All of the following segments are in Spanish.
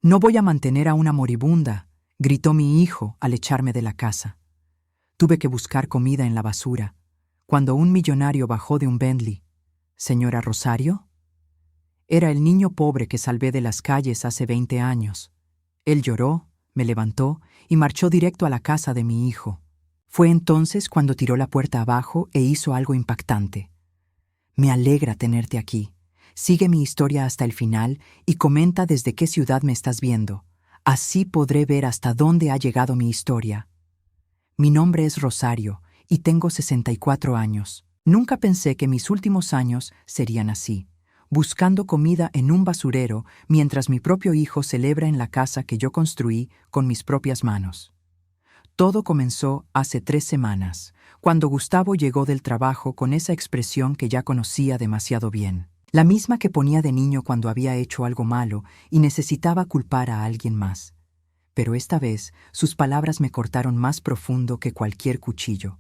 No voy a mantener a una moribunda, gritó mi hijo al echarme de la casa. Tuve que buscar comida en la basura, cuando un millonario bajó de un Bentley. ¿Señora Rosario? Era el niño pobre que salvé de las calles hace 20 años. Él lloró, me levantó y marchó directo a la casa de mi hijo. Fue entonces cuando tiró la puerta abajo e hizo algo impactante. Me alegra tenerte aquí. Sigue mi historia hasta el final y comenta desde qué ciudad me estás viendo. Así podré ver hasta dónde ha llegado mi historia. Mi nombre es Rosario y tengo 64 años. Nunca pensé que mis últimos años serían así, buscando comida en un basurero mientras mi propio hijo celebra en la casa que yo construí con mis propias manos. Todo comenzó hace 3 semanas, cuando Gustavo llegó del trabajo con esa expresión que ya conocía demasiado bien, la misma que ponía de niño cuando había hecho algo malo y necesitaba culpar a alguien más. Pero esta vez sus palabras me cortaron más profundo que cualquier cuchillo.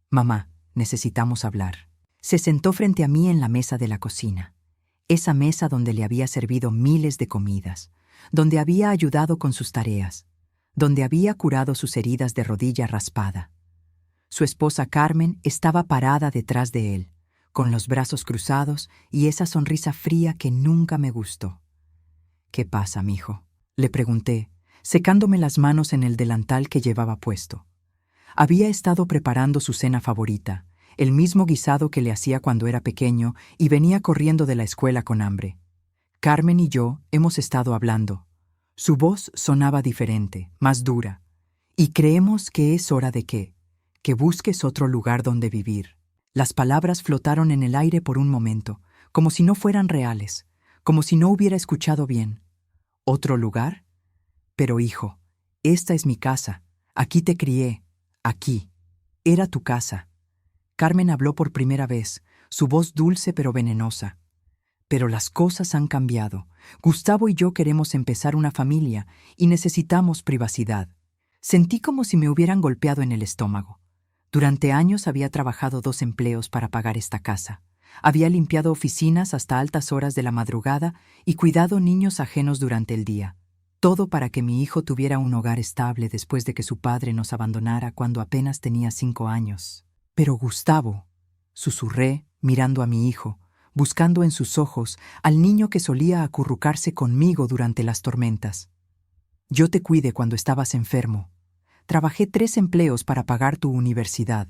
«Mamá, necesitamos hablar». Se sentó frente a mí en la mesa de la cocina, esa mesa donde le había servido miles de comidas, donde había ayudado con sus tareas, donde había curado sus heridas de rodilla raspada. Su esposa Carmen estaba parada detrás de él, con los brazos cruzados y esa sonrisa fría que nunca me gustó. «¿Qué pasa, mijo?», le pregunté, secándome las manos en el delantal que llevaba puesto. Había estado preparando su cena favorita, el mismo guisado que le hacía cuando era pequeño y venía corriendo de la escuela con hambre. Carmen y yo hemos estado hablando. Su voz sonaba diferente, más dura, y creemos que es hora de que busques otro lugar donde vivir. Las palabras flotaron en el aire por un momento, como si no fueran reales, como si no hubiera escuchado bien. ¿Otro lugar? Pero hijo, esta es mi casa, aquí te crié, aquí. Era tu casa. Carmen habló por primera vez, su voz dulce pero venenosa. Pero las cosas han cambiado. Gustavo y yo queremos empezar una familia y necesitamos privacidad. Sentí como si me hubieran golpeado en el estómago. Durante años había trabajado 2 empleos para pagar esta casa. Había limpiado oficinas hasta altas horas de la madrugada y cuidado niños ajenos durante el día. Todo para que mi hijo tuviera un hogar estable después de que su padre nos abandonara cuando apenas tenía 5 años. Pero Gustavo, susurré, mirando a mi hijo, buscando en sus ojos al niño que solía acurrucarse conmigo durante las tormentas. Yo te cuidé cuando estabas enfermo. Trabajé 3 empleos para pagar tu universidad.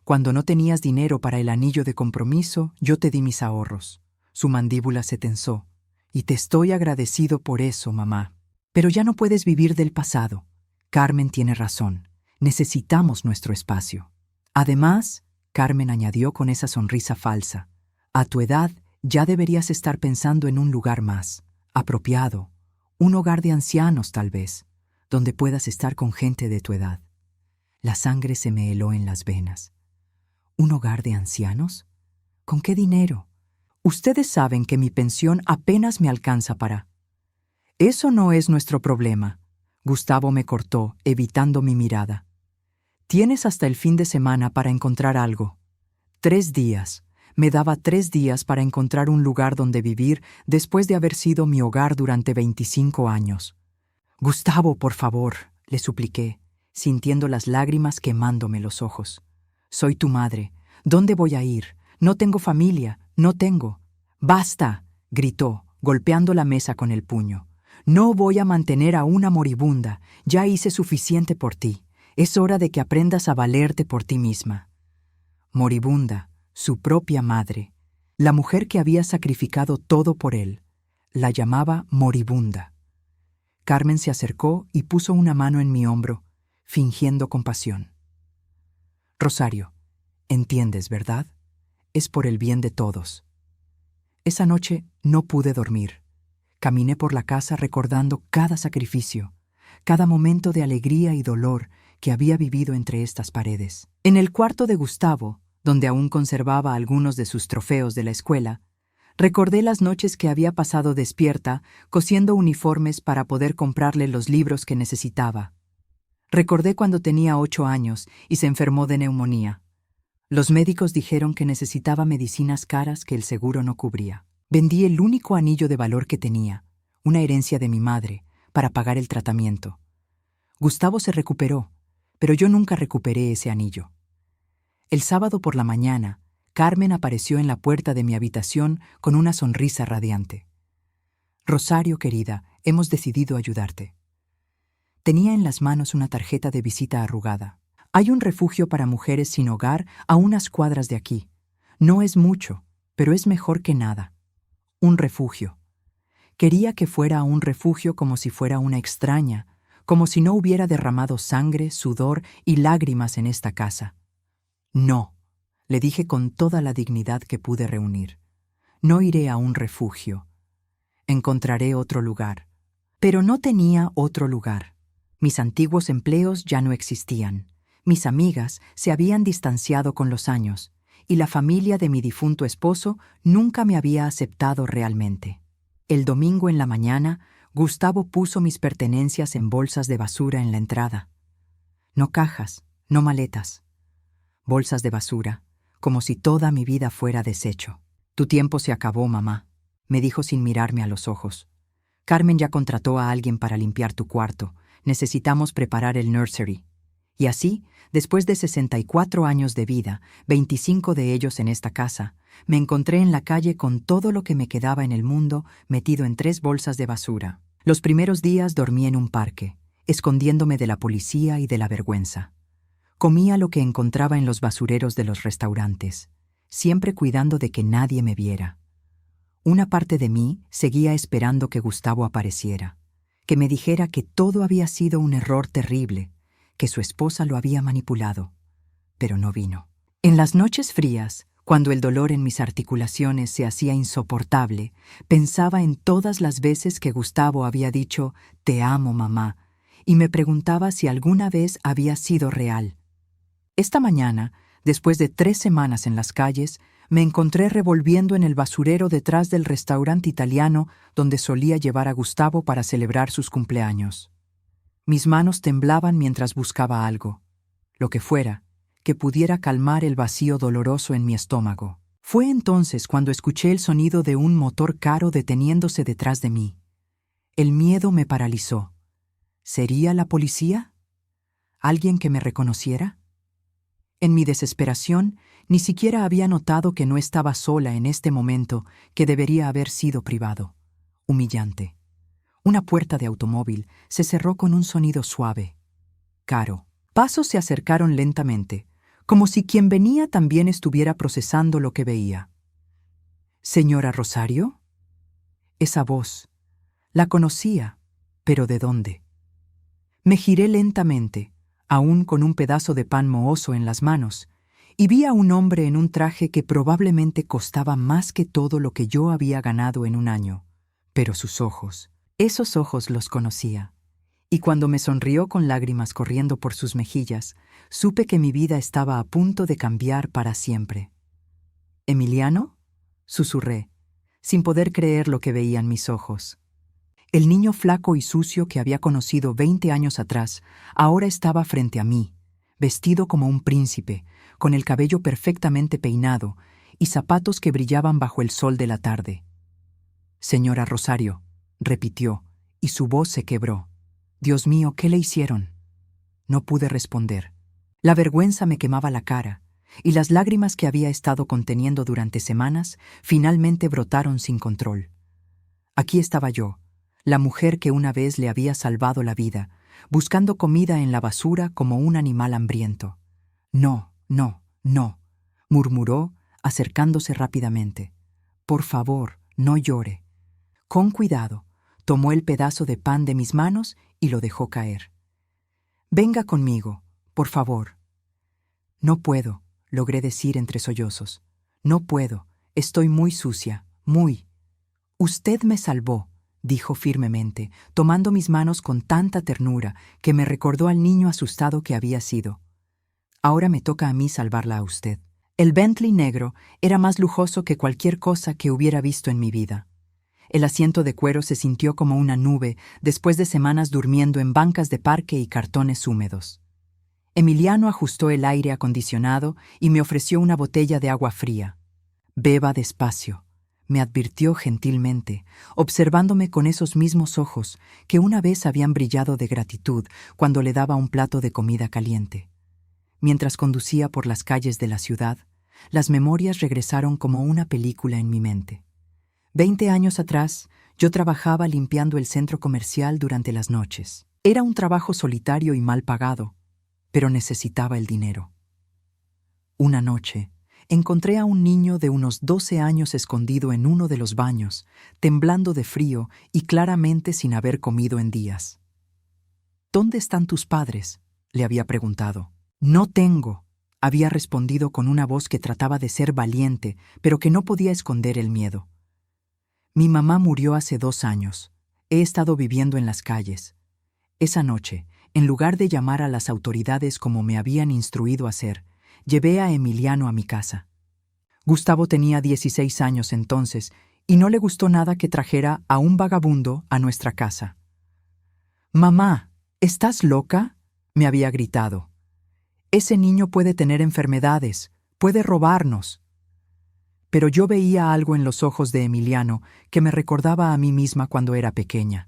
Cuando no tenías dinero para el anillo de compromiso, yo te di mis ahorros. Su mandíbula se tensó. Y te estoy agradecido por eso, mamá. Pero ya no puedes vivir del pasado. Carmen tiene razón. Necesitamos nuestro espacio. Además, Carmen añadió con esa sonrisa falsa, a tu edad ya deberías estar pensando en un lugar más apropiado, un hogar de ancianos tal vez, donde puedas estar con gente de tu edad. La sangre se me heló en las venas. ¿Un hogar de ancianos? ¿Con qué dinero? Ustedes saben que mi pensión apenas me alcanza para... Eso no es nuestro problema. Gustavo me cortó, evitando mi mirada. Tienes hasta el fin de semana para encontrar algo. 3 días. Me daba 3 días para encontrar un lugar donde vivir después de haber sido mi hogar durante 25 años. Gustavo, por favor, le supliqué, sintiendo las lágrimas quemándome los ojos. Soy tu madre. ¿Dónde voy a ir? No tengo familia, no tengo. ¡Basta!, gritó, golpeando la mesa con el puño. No voy a mantener a una moribunda. Ya hice suficiente por ti. Es hora de que aprendas a valerte por ti misma. Moribunda, su propia madre, la mujer que había sacrificado todo por él, la llamaba moribunda. Carmen se acercó y puso una mano en mi hombro, fingiendo compasión. Rosario, entiendes, ¿verdad? Es por el bien de todos. Esa noche no pude dormir. Caminé por la casa recordando cada sacrificio, cada momento de alegría y dolor que había vivido entre estas paredes. En el cuarto de Gustavo, donde aún conservaba algunos de sus trofeos de la escuela, recordé las noches que había pasado despierta cosiendo uniformes para poder comprarle los libros que necesitaba. Recordé cuando tenía 8 años y se enfermó de neumonía. Los médicos dijeron que necesitaba medicinas caras que el seguro no cubría. Vendí el único anillo de valor que tenía, una herencia de mi madre, para pagar el tratamiento. Gustavo se recuperó, pero yo nunca recuperé ese anillo. El sábado por la mañana, Carmen apareció en la puerta de mi habitación con una sonrisa radiante. Rosario, querida, hemos decidido ayudarte. Tenía en las manos una tarjeta de visita arrugada. Hay un refugio para mujeres sin hogar a unas cuadras de aquí. No es mucho, pero es mejor que nada. Un refugio. Quería que fuera un refugio como si fuera una extraña, como si no hubiera derramado sangre, sudor y lágrimas en esta casa. No, le dije con toda la dignidad que pude reunir. No iré a un refugio. Encontraré otro lugar. Pero no tenía otro lugar. Mis antiguos empleos ya no existían. Mis amigas se habían distanciado con los años, y la familia de mi difunto esposo nunca me había aceptado realmente. El domingo en la mañana, Gustavo puso mis pertenencias en bolsas de basura en la entrada. No cajas, no maletas. Bolsas de basura, como si toda mi vida fuera desecho. Tu tiempo se acabó, mamá, me dijo sin mirarme a los ojos. Carmen ya contrató a alguien para limpiar tu cuarto. Necesitamos preparar el nursery. Y así, después de 64 años de vida, 25 de ellos en esta casa, me encontré en la calle con todo lo que me quedaba en el mundo metido en 3 bolsas de basura. Los primeros días dormí en un parque, escondiéndome de la policía y de la vergüenza. Comía lo que encontraba en los basureros de los restaurantes, siempre cuidando de que nadie me viera. Una parte de mí seguía esperando que Gustavo apareciera, que me dijera que todo había sido un error terrible, que su esposa lo había manipulado, pero no vino. En las noches frías, cuando el dolor en mis articulaciones se hacía insoportable, pensaba en todas las veces que Gustavo había dicho «Te amo, mamá», y me preguntaba si alguna vez había sido real. Esta mañana, después de 3 semanas en las calles, me encontré revolviendo en el basurero detrás del restaurante italiano donde solía llevar a Gustavo para celebrar sus cumpleaños. Mis manos temblaban mientras buscaba algo, lo que fuera, que pudiera calmar el vacío doloroso en mi estómago. Fue entonces cuando escuché el sonido de un motor caro deteniéndose detrás de mí. El miedo me paralizó. ¿Sería la policía? ¿Alguien que me reconociera? En mi desesperación, ni siquiera había notado que no estaba sola en este momento que debería haber sido privado. Humillante. Una puerta de automóvil se cerró con un sonido suave. Caro. Pasos se acercaron lentamente, como si quien venía también estuviera procesando lo que veía. ¿Señora Rosario? Esa voz. La conocía, pero ¿de dónde? Me giré lentamente, aún con un pedazo de pan mohoso en las manos, y vi a un hombre en un traje que probablemente costaba más que todo lo que yo había ganado en un año. Pero sus ojos, esos ojos los conocía. Y cuando me sonrió con lágrimas corriendo por sus mejillas, supe que mi vida estaba a punto de cambiar para siempre. ¿Emiliano?, susurré, sin poder creer lo que veían mis ojos. El niño flaco y sucio que había conocido 20 años atrás ahora estaba frente a mí, vestido como un príncipe, con el cabello perfectamente peinado y zapatos que brillaban bajo el sol de la tarde. «Señora Rosario», repitió, y su voz se quebró. «Dios mío, ¿qué le hicieron?». No pude responder. La vergüenza me quemaba la cara, y las lágrimas que había estado conteniendo durante semanas finalmente brotaron sin control. Aquí estaba yo, la mujer que una vez le había salvado la vida, buscando comida en la basura como un animal hambriento. «No, no, no», murmuró, acercándose rápidamente. «Por favor, no llore». Con cuidado, tomó el pedazo de pan de mis manos y lo dejó caer. «Venga conmigo, por favor». «No puedo», logré decir entre sollozos. «No puedo, estoy muy sucia, muy». «Usted me salvó», dijo firmemente, tomando mis manos con tanta ternura que me recordó al niño asustado que había sido. «Ahora me toca a mí salvarla a usted». El Bentley negro era más lujoso que cualquier cosa que hubiera visto en mi vida. El asiento de cuero se sintió como una nube después de semanas durmiendo en bancas de parque y cartones húmedos. Emiliano ajustó el aire acondicionado y me ofreció una botella de agua fría. «Beba despacio», me advirtió gentilmente, observándome con esos mismos ojos que una vez habían brillado de gratitud cuando le daba un plato de comida caliente. Mientras conducía por las calles de la ciudad, las memorias regresaron como una película en mi mente. 20 años atrás, yo trabajaba limpiando el centro comercial durante las noches. Era un trabajo solitario y mal pagado, pero necesitaba el dinero. Una noche, encontré a un niño de unos 12 años escondido en uno de los baños, temblando de frío y claramente sin haber comido en días. ¿Dónde están tus padres?, le había preguntado. No tengo, había respondido con una voz que trataba de ser valiente, pero que no podía esconder el miedo. Mi mamá murió hace 2 años. He estado viviendo en las calles. Esa noche, en lugar de llamar a las autoridades como me habían instruido hacer, llevé a Emiliano a mi casa. Gustavo tenía 16 años entonces y no le gustó nada que trajera a un vagabundo a nuestra casa. «Mamá, ¿estás loca?», me había gritado. «Ese niño puede tener enfermedades, puede robarnos». Pero yo veía algo en los ojos de Emiliano que me recordaba a mí misma cuando era pequeña.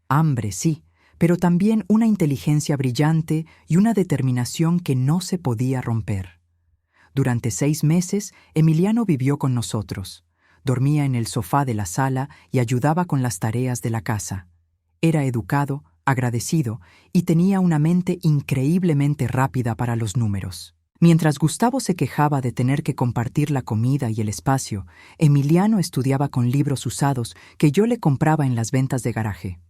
Hambre, sí, pero también una inteligencia brillante y una determinación que no se podía romper. Durante 6 meses, Emiliano vivió con nosotros. Dormía en el sofá de la sala y ayudaba con las tareas de la casa. Era educado, agradecido y tenía una mente increíblemente rápida para los números. Mientras Gustavo se quejaba de tener que compartir la comida y el espacio, Emiliano estudiaba con libros usados que yo le compraba en las ventas de garaje.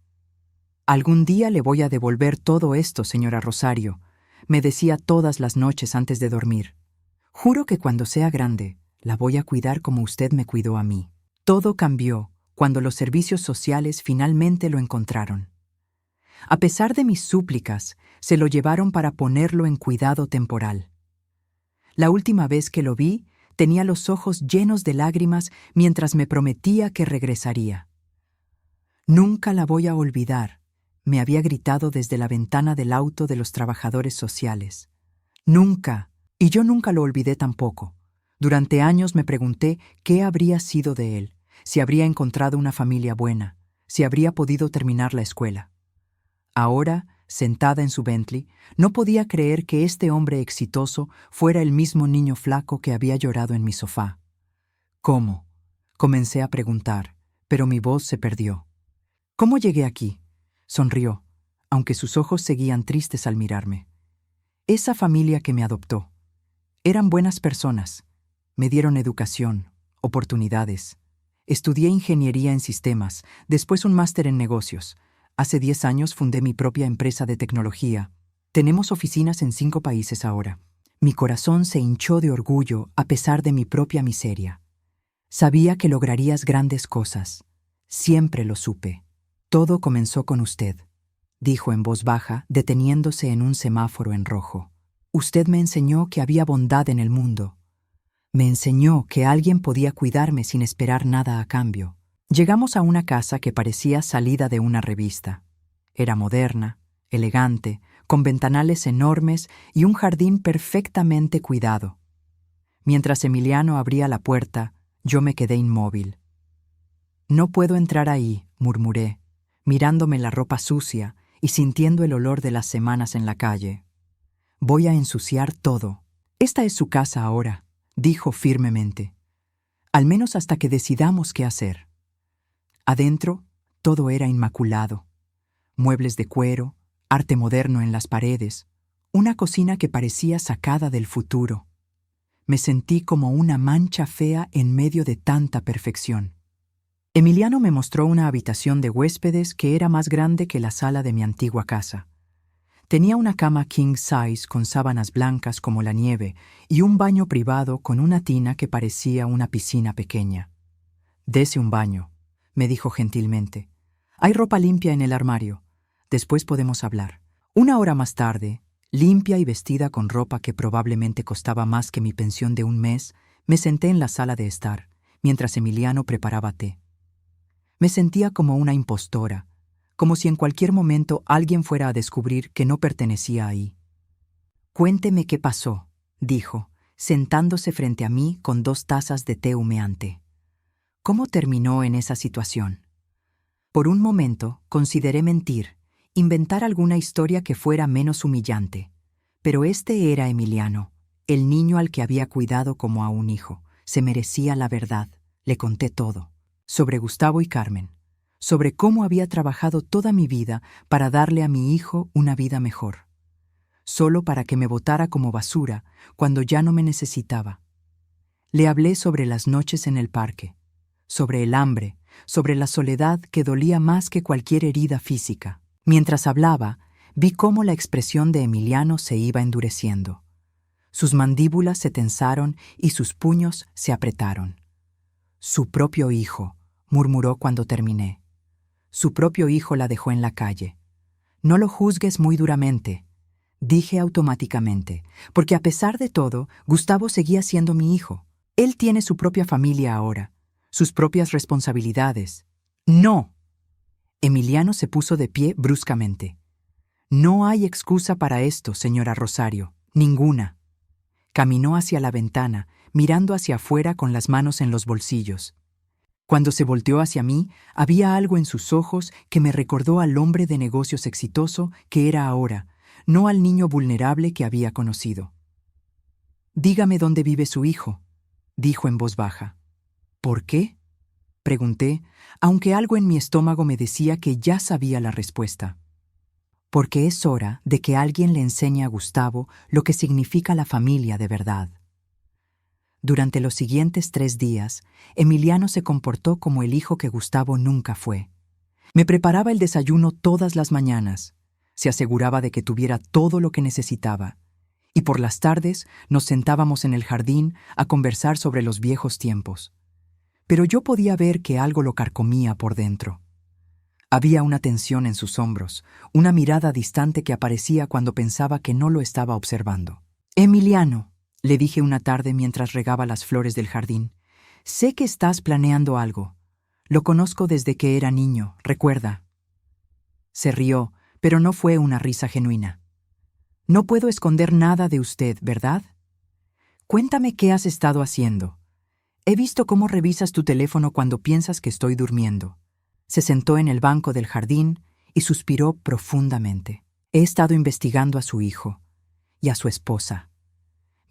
«Algún día le voy a devolver todo esto, señora Rosario», me decía todas las noches antes de dormir. «Juro que cuando sea grande, la voy a cuidar como usted me cuidó a mí». Todo cambió cuando los servicios sociales finalmente lo encontraron. A pesar de mis súplicas, se lo llevaron para ponerlo en cuidado temporal. La última vez que lo vi, tenía los ojos llenos de lágrimas mientras me prometía que regresaría. «Nunca la voy a olvidar», me había gritado desde la ventana del auto de los trabajadores sociales. «Nunca», y yo nunca lo olvidé tampoco. Durante años me pregunté qué habría sido de él, si habría encontrado una familia buena, si habría podido terminar la escuela. Ahora, sentada en su Bentley, no podía creer que este hombre exitoso fuera el mismo niño flaco que había llorado en mi sofá. «¿Cómo?», comencé a preguntar, pero mi voz se perdió. «¿Cómo llegué aquí?», sonrió, aunque sus ojos seguían tristes al mirarme. «Esa familia que me adoptó. Eran buenas personas. Me dieron educación, oportunidades. Estudié ingeniería en sistemas, después un máster en negocios. Hace 10 años fundé mi propia empresa de tecnología. Tenemos oficinas en 5 países ahora. Mi corazón se hinchó de orgullo a pesar de mi propia miseria. Sabía que lograrías grandes cosas. Siempre lo supe. Todo comenzó con usted», dijo en voz baja, deteniéndose en un semáforo en rojo. «Usted me enseñó que había bondad en el mundo. Me enseñó que alguien podía cuidarme sin esperar nada a cambio». Llegamos a una casa que parecía salida de una revista. Era moderna, elegante, con ventanales enormes y un jardín perfectamente cuidado. Mientras Emiliano abría la puerta, yo me quedé inmóvil. «No puedo entrar ahí», murmuré, mirándome la ropa sucia y sintiendo el olor de las semanas en la calle. «Voy a ensuciar todo. Esta es su casa ahora», dijo firmemente. «Al menos hasta que decidamos qué hacer». Adentro, todo era inmaculado. Muebles de cuero, arte moderno en las paredes, una cocina que parecía sacada del futuro. Me sentí como una mancha fea en medio de tanta perfección. Emiliano me mostró una habitación de huéspedes que era más grande que la sala de mi antigua casa. Tenía una cama king size con sábanas blancas como la nieve y un baño privado con una tina que parecía una piscina pequeña. «Dese un baño», me dijo gentilmente. «Hay ropa limpia en el armario. Después podemos hablar». 1 hora más tarde, limpia y vestida con ropa que probablemente costaba más que mi pensión de un mes, me senté en la sala de estar, mientras Emiliano preparaba té. Me sentía como una impostora, como si en cualquier momento alguien fuera a descubrir que no pertenecía ahí. «Cuénteme qué pasó», dijo, sentándose frente a mí con 2 tazas de té humeante. ¿Cómo terminó en esa situación? Por un momento consideré mentir, inventar alguna historia que fuera menos humillante. Pero este era Emiliano, el niño al que había cuidado como a un hijo. Se merecía la verdad. Le conté todo. Sobre Gustavo y Carmen. Sobre cómo había trabajado toda mi vida para darle a mi hijo una vida mejor. Solo para que me botara como basura cuando ya no me necesitaba. Le hablé sobre las noches en el parque, sobre el hambre, sobre la soledad que dolía más que cualquier herida física. Mientras hablaba, vi cómo la expresión de Emiliano se iba endureciendo. Sus mandíbulas se tensaron y sus puños se apretaron. Su propio hijo, murmuró cuando terminé. Su propio hijo la dejó en la calle. No lo juzgues muy duramente, dije automáticamente, porque a pesar de todo, Gustavo seguía siendo mi hijo. Él tiene su propia familia ahora, sus propias responsabilidades. ¡No! Emiliano se puso de pie bruscamente. No hay excusa para esto, señora Rosario, ninguna. Caminó hacia la ventana, mirando hacia afuera con las manos en los bolsillos. Cuando se volteó hacia mí, había algo en sus ojos que me recordó al hombre de negocios exitoso que era ahora, no al niño vulnerable que había conocido. «Dígame dónde vive su hijo», dijo en voz baja. «¿Por qué?», pregunté, aunque algo en mi estómago me decía que ya sabía la respuesta. «Porque es hora de que alguien le enseñe a Gustavo lo que significa la familia de verdad». Durante los siguientes 3 días, Emiliano se comportó como el hijo que Gustavo nunca fue. Me preparaba el desayuno todas las mañanas, se aseguraba de que tuviera todo lo que necesitaba, y por las tardes nos sentábamos en el jardín a conversar sobre los viejos tiempos. Pero yo podía ver que algo lo carcomía por dentro. Había una tensión en sus hombros, una mirada distante que aparecía cuando pensaba que no lo estaba observando. «Emiliano», le dije una tarde mientras regaba las flores del jardín, «sé que estás planeando algo. Lo conozco desde que era niño, recuerda». Se rió, pero no fue una risa genuina. «No puedo esconder nada de usted, ¿verdad? Cuéntame qué has estado haciendo. He visto cómo revisas tu teléfono cuando piensas que estoy durmiendo». Se sentó en el banco del jardín y suspiró profundamente. «He estado investigando a su hijo y a su esposa».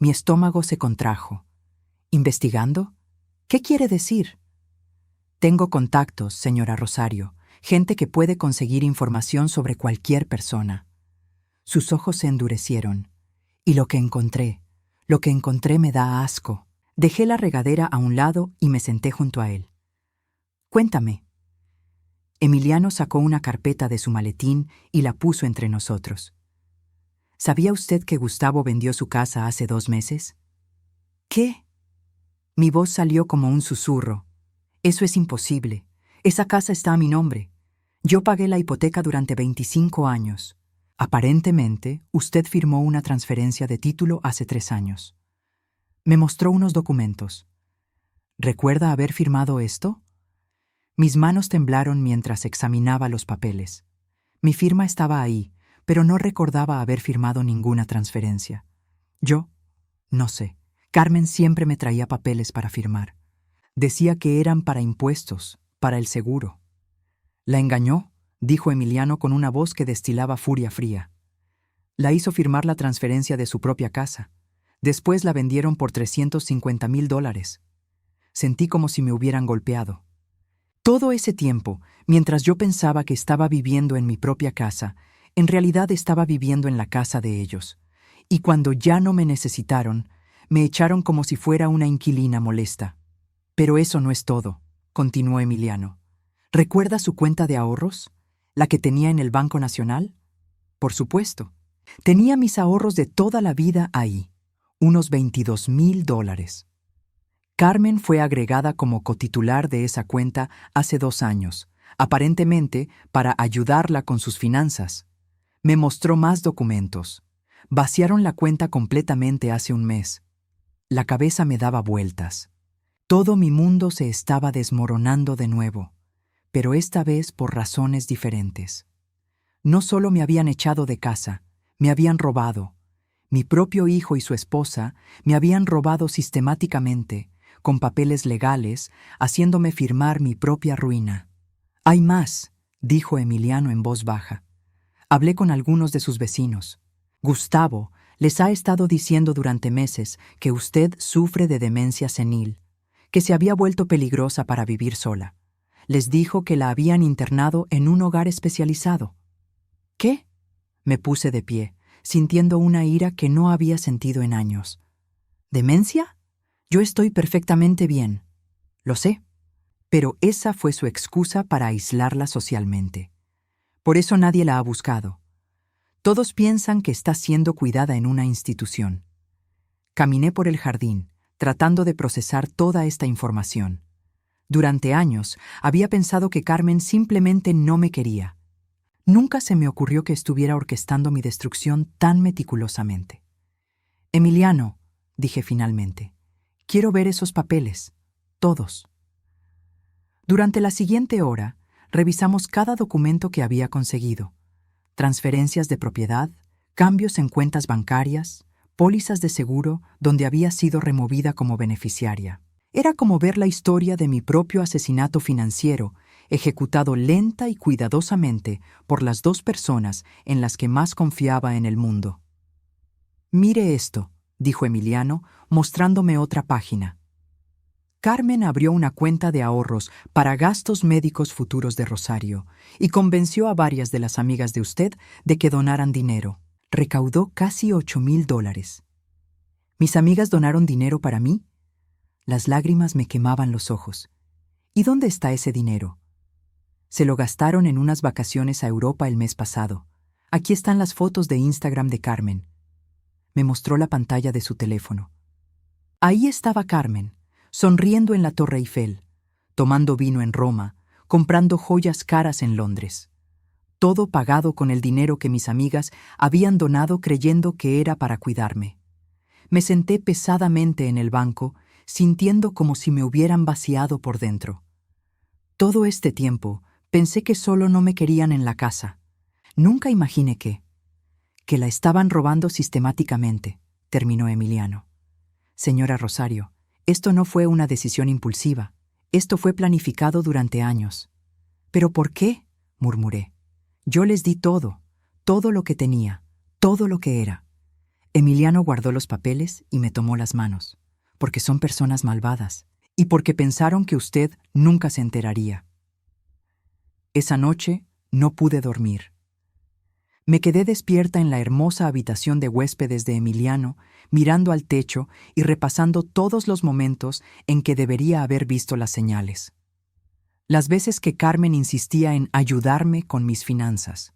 Mi estómago se contrajo. ¿Investigando? ¿Qué quiere decir? Tengo contactos, señora Rosario, gente que puede conseguir información sobre cualquier persona. Sus ojos se endurecieron. Y lo que encontré me da asco. Dejé la regadera a un lado y me senté junto a él. Cuéntame. Emiliano sacó una carpeta de su maletín y la puso entre nosotros. ¿Sabía usted que Gustavo vendió su casa hace 2 meses? ¿Qué? Mi voz salió como un susurro. Eso es imposible. Esa casa está a mi nombre. Yo pagué la hipoteca durante 25 años. Aparentemente, usted firmó una transferencia de título hace 3 años. Me mostró unos documentos. ¿Recuerda haber firmado esto? Mis manos temblaron mientras examinaba los papeles. Mi firma estaba ahí, pero no recordaba haber firmado ninguna transferencia. Yo, no sé. Carmen siempre me traía papeles para firmar. Decía que eran para impuestos, para el seguro. «¿La engañó?», dijo Emiliano con una voz que destilaba furia fría. La hizo firmar la transferencia de su propia casa. Después la vendieron por $350,000. Sentí como si me hubieran golpeado. Todo ese tiempo, mientras yo pensaba que estaba viviendo en mi propia casa, en realidad estaba viviendo en la casa de ellos. Y cuando ya no me necesitaron, me echaron como si fuera una inquilina molesta. «Pero eso no es todo», continuó Emiliano. «¿Recuerda su cuenta de ahorros? ¿La que tenía en el Banco Nacional?» «Por supuesto. Tenía mis ahorros de toda la vida ahí, unos $22,000. Carmen fue agregada como cotitular de esa cuenta hace 2 años, aparentemente para ayudarla con sus finanzas. Me mostró más documentos. Vaciaron la cuenta completamente hace 1 mes. La cabeza me daba vueltas. Todo mi mundo se estaba desmoronando de nuevo, pero esta vez por razones diferentes. No solo me habían echado de casa, me habían robado. Mi propio hijo y su esposa me habían robado sistemáticamente, con papeles legales, haciéndome firmar mi propia ruina. «Hay más», dijo Emiliano en voz baja. «Hablé con algunos de sus vecinos. Gustavo les ha estado diciendo durante meses que usted sufre de demencia senil, que se había vuelto peligrosa para vivir sola. Les dijo que la habían internado en un hogar especializado». «¿Qué?». Me puse de pie, sintiendo una ira que no había sentido en años. «¿Demencia? Yo estoy perfectamente bien». «Lo sé». Pero esa fue su excusa para aislarla socialmente. Por eso nadie la ha buscado. Todos piensan que está siendo cuidada en una institución. Caminé por el jardín, tratando de procesar toda esta información. Durante años había pensado que Carmen simplemente no me quería. Nunca se me ocurrió que estuviera orquestando mi destrucción tan meticulosamente. «Emiliano», dije finalmente, «quiero ver esos papeles, todos». Durante la siguiente hora, revisamos cada documento que había conseguido: transferencias de propiedad, cambios en cuentas bancarias, pólizas de seguro donde había sido removida como beneficiaria. Era como ver la historia de mi propio asesinato financiero, ejecutado lenta y cuidadosamente por las dos personas en las que más confiaba en el mundo. «Mire esto», dijo Emiliano, mostrándome otra página. Carmen abrió una cuenta de ahorros para gastos médicos futuros de Rosario y convenció a varias de las amigas de usted de que donaran dinero. Recaudó casi $8,000. ¿Mis amigas donaron dinero para mí? Las lágrimas me quemaban los ojos. ¿Y dónde está ese dinero? Se lo gastaron en unas vacaciones a Europa el mes pasado. Aquí están las fotos de Instagram de Carmen. Me mostró la pantalla de su teléfono. Ahí estaba Carmen, sonriendo en la Torre Eiffel, tomando vino en Roma, comprando joyas caras en Londres. Todo pagado con el dinero que mis amigas habían donado creyendo que era para cuidarme. Me senté pesadamente en el banco, sintiendo como si me hubieran vaciado por dentro. Todo este tiempo pensé que solo no me querían en la casa. Nunca imaginé que la estaban robando sistemáticamente, terminó Emiliano. «Señora Rosario, esto no fue una decisión impulsiva. Esto fue planificado durante años». «¿Pero por qué?», murmuré. «Yo les di todo, todo lo que tenía, todo lo que era». Emiliano guardó los papeles y me tomó las manos. «Porque son personas malvadas y porque pensaron que usted nunca se enteraría». Esa noche no pude dormir. Me quedé despierta en la hermosa habitación de huéspedes de Emiliano, mirando al techo y repasando todos los momentos en que debería haber visto las señales. Las veces que Carmen insistía en ayudarme con mis finanzas.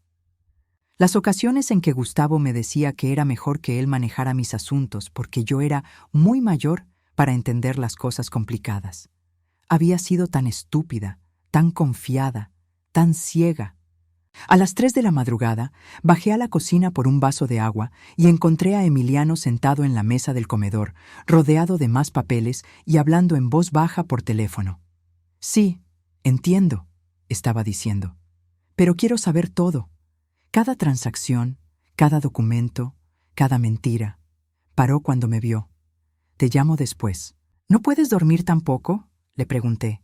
Las ocasiones en que Gustavo me decía que era mejor que él manejara mis asuntos porque yo era muy mayor para entender las cosas complicadas. Había sido tan estúpida, tan confiada, tan ciega. A las 3 de la madrugada, bajé a la cocina por un vaso de agua y encontré a Emiliano sentado en la mesa del comedor, rodeado de más papeles y hablando en voz baja por teléfono. «Sí, entiendo», estaba diciendo. «Pero quiero saber todo. Cada transacción, cada documento, cada mentira». Paró cuando me vio. «Te llamo después». «¿No puedes dormir tampoco?», le pregunté.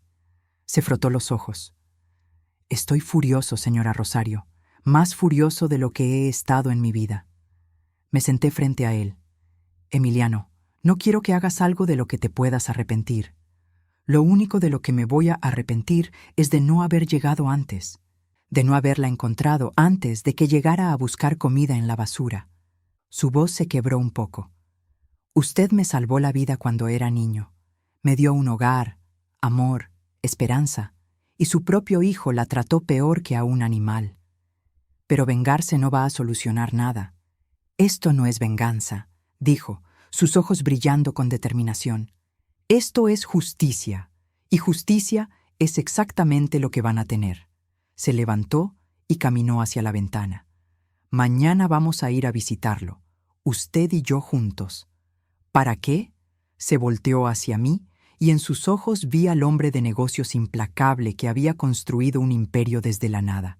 Se frotó los ojos. «Estoy furioso, señora Rosario, más furioso de lo que he estado en mi vida». Me senté frente a él. «Emiliano, no quiero que hagas algo de lo que te puedas arrepentir. Lo único de lo que me voy a arrepentir es de no haber llegado antes, de no haberla encontrado antes de que llegara a buscar comida en la basura». Su voz se quebró un poco. «Usted me salvó la vida cuando era niño. Me dio un hogar, amor, esperanza. Y su propio hijo la trató peor que a un animal. Pero vengarse no va a solucionar nada». «Esto no es venganza», dijo, sus ojos brillando con determinación. «Esto es justicia, y justicia es exactamente lo que van a tener». Se levantó y caminó hacia la ventana. «Mañana vamos a ir a visitarlo, usted y yo juntos». «¿Para qué?». Se volteó hacia mí y en sus ojos vi al hombre de negocios implacable que había construido un imperio desde la nada.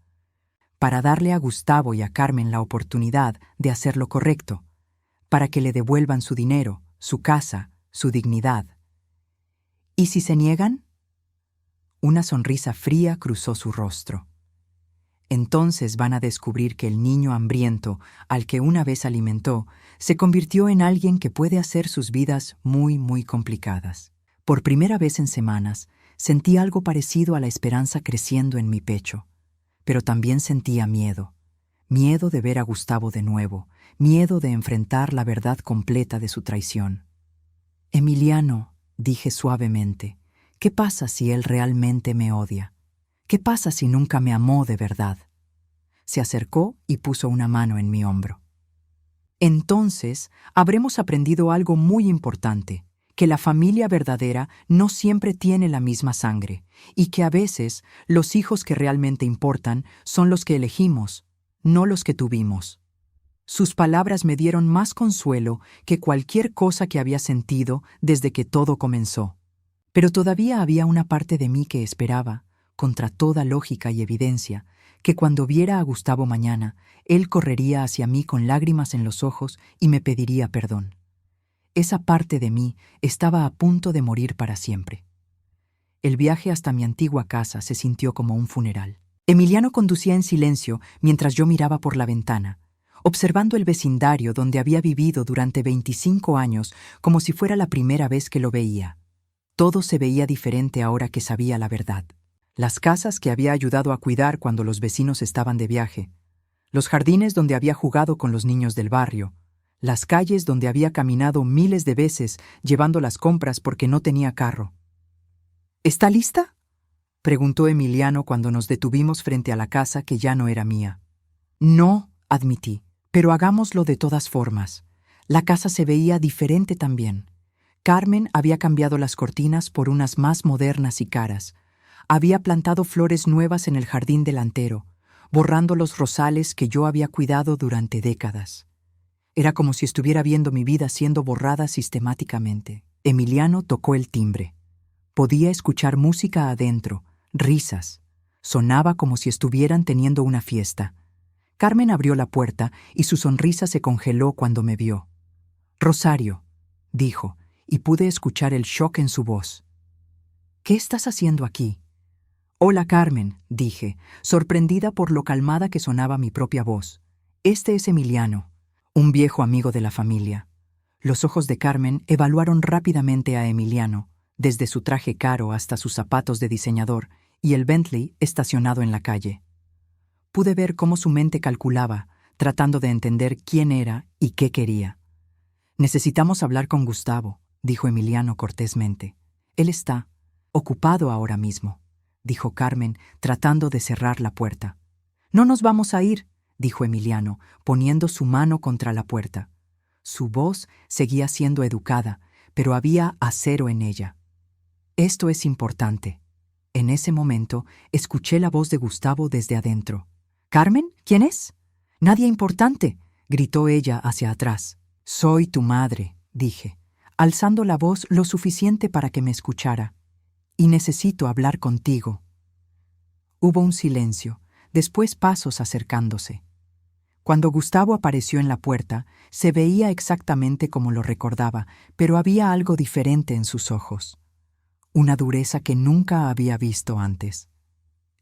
«Para darle a Gustavo y a Carmen la oportunidad de hacer lo correcto, para que le devuelvan su dinero, su casa, su dignidad». ¿Y si se niegan? Una sonrisa fría cruzó su rostro. Entonces van a descubrir que el niño hambriento, al que una vez alimentó, se convirtió en alguien que puede hacer sus vidas muy, muy complicadas. Por primera vez en semanas, sentí algo parecido a la esperanza creciendo en mi pecho, pero también sentía miedo. Miedo de ver a Gustavo de nuevo, miedo de enfrentar la verdad completa de su traición. Emiliano, dije suavemente, ¿qué pasa si él realmente me odia? ¿Qué pasa si nunca me amó de verdad? Se acercó y puso una mano en mi hombro. Entonces, habremos aprendido algo muy importante, que la familia verdadera no siempre tiene la misma sangre, y que a veces los hijos que realmente importan son los que elegimos, no los que tuvimos. Sus palabras me dieron más consuelo que cualquier cosa que había sentido desde que todo comenzó. Pero todavía había una parte de mí que esperaba, contra toda lógica y evidencia, que cuando viera a Gustavo mañana, él correría hacia mí con lágrimas en los ojos y me pediría perdón. Esa parte de mí estaba a punto de morir para siempre. El viaje hasta mi antigua casa se sintió como un funeral. Emiliano conducía en silencio mientras yo miraba por la ventana, observando el vecindario donde había vivido durante 25 años como si fuera la primera vez que lo veía. Todo se veía diferente ahora que sabía la verdad. Las casas que había ayudado a cuidar cuando los vecinos estaban de viaje, los jardines donde había jugado con los niños del barrio, las calles donde había caminado miles de veces llevando las compras porque no tenía carro. ¿Está lista?, preguntó Emiliano cuando nos detuvimos frente a la casa que ya no era mía. No, admití, pero hagámoslo de todas formas. La casa se veía diferente también. Carmen había cambiado las cortinas por unas más modernas y caras. Había plantado flores nuevas en el jardín delantero, borrando los rosales que yo había cuidado durante décadas. Era como si estuviera viendo mi vida siendo borrada sistemáticamente. Emiliano tocó el timbre. Podía escuchar música adentro, risas. Sonaba como si estuvieran teniendo una fiesta. Carmen abrió la puerta y su sonrisa se congeló cuando me vio. «Rosario», dijo, y pude escuchar el shock en su voz. «¿Qué estás haciendo aquí?» «Hola, Carmen», dije, sorprendida por lo calmada que sonaba mi propia voz. «Este es Emiliano, un viejo amigo de la familia». Los ojos de Carmen evaluaron rápidamente a Emiliano, desde su traje caro hasta sus zapatos de diseñador y el Bentley estacionado en la calle. Pude ver cómo su mente calculaba, tratando de entender quién era y qué quería. «Necesitamos hablar con Gustavo», dijo Emiliano cortésmente. «Él está ocupado ahora mismo», dijo Carmen, tratando de cerrar la puerta. «No nos vamos a ir», dijo Emiliano, poniendo su mano contra la puerta. Su voz seguía siendo educada, pero había acero en ella. «Esto es importante». En ese momento, escuché la voz de Gustavo desde adentro. «¿Carmen? ¿Quién es?» «Nadie importante», gritó ella hacia atrás. «Soy tu madre», dije, alzando la voz lo suficiente para que me escuchara. «Y necesito hablar contigo». Hubo un silencio, después pasos acercándose. Cuando Gustavo apareció en la puerta, se veía exactamente como lo recordaba, pero había algo diferente en sus ojos. Una dureza que nunca había visto antes.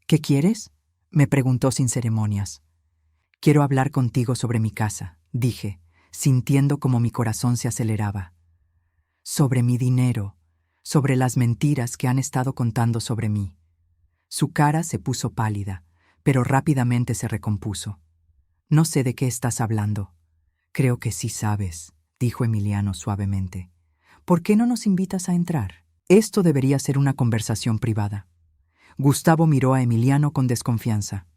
«¿Qué quieres?», me preguntó sin ceremonias. «Quiero hablar contigo sobre mi casa», dije, sintiendo como mi corazón se aceleraba. «Sobre mi dinero, sobre las mentiras que han estado contando sobre mí». Su cara se puso pálida, pero rápidamente se recompuso. «No sé de qué estás hablando». «Creo que sí sabes», dijo Emiliano suavemente. «¿Por qué no nos invitas a entrar? Esto debería ser una conversación privada». Gustavo miró a Emiliano con desconfianza.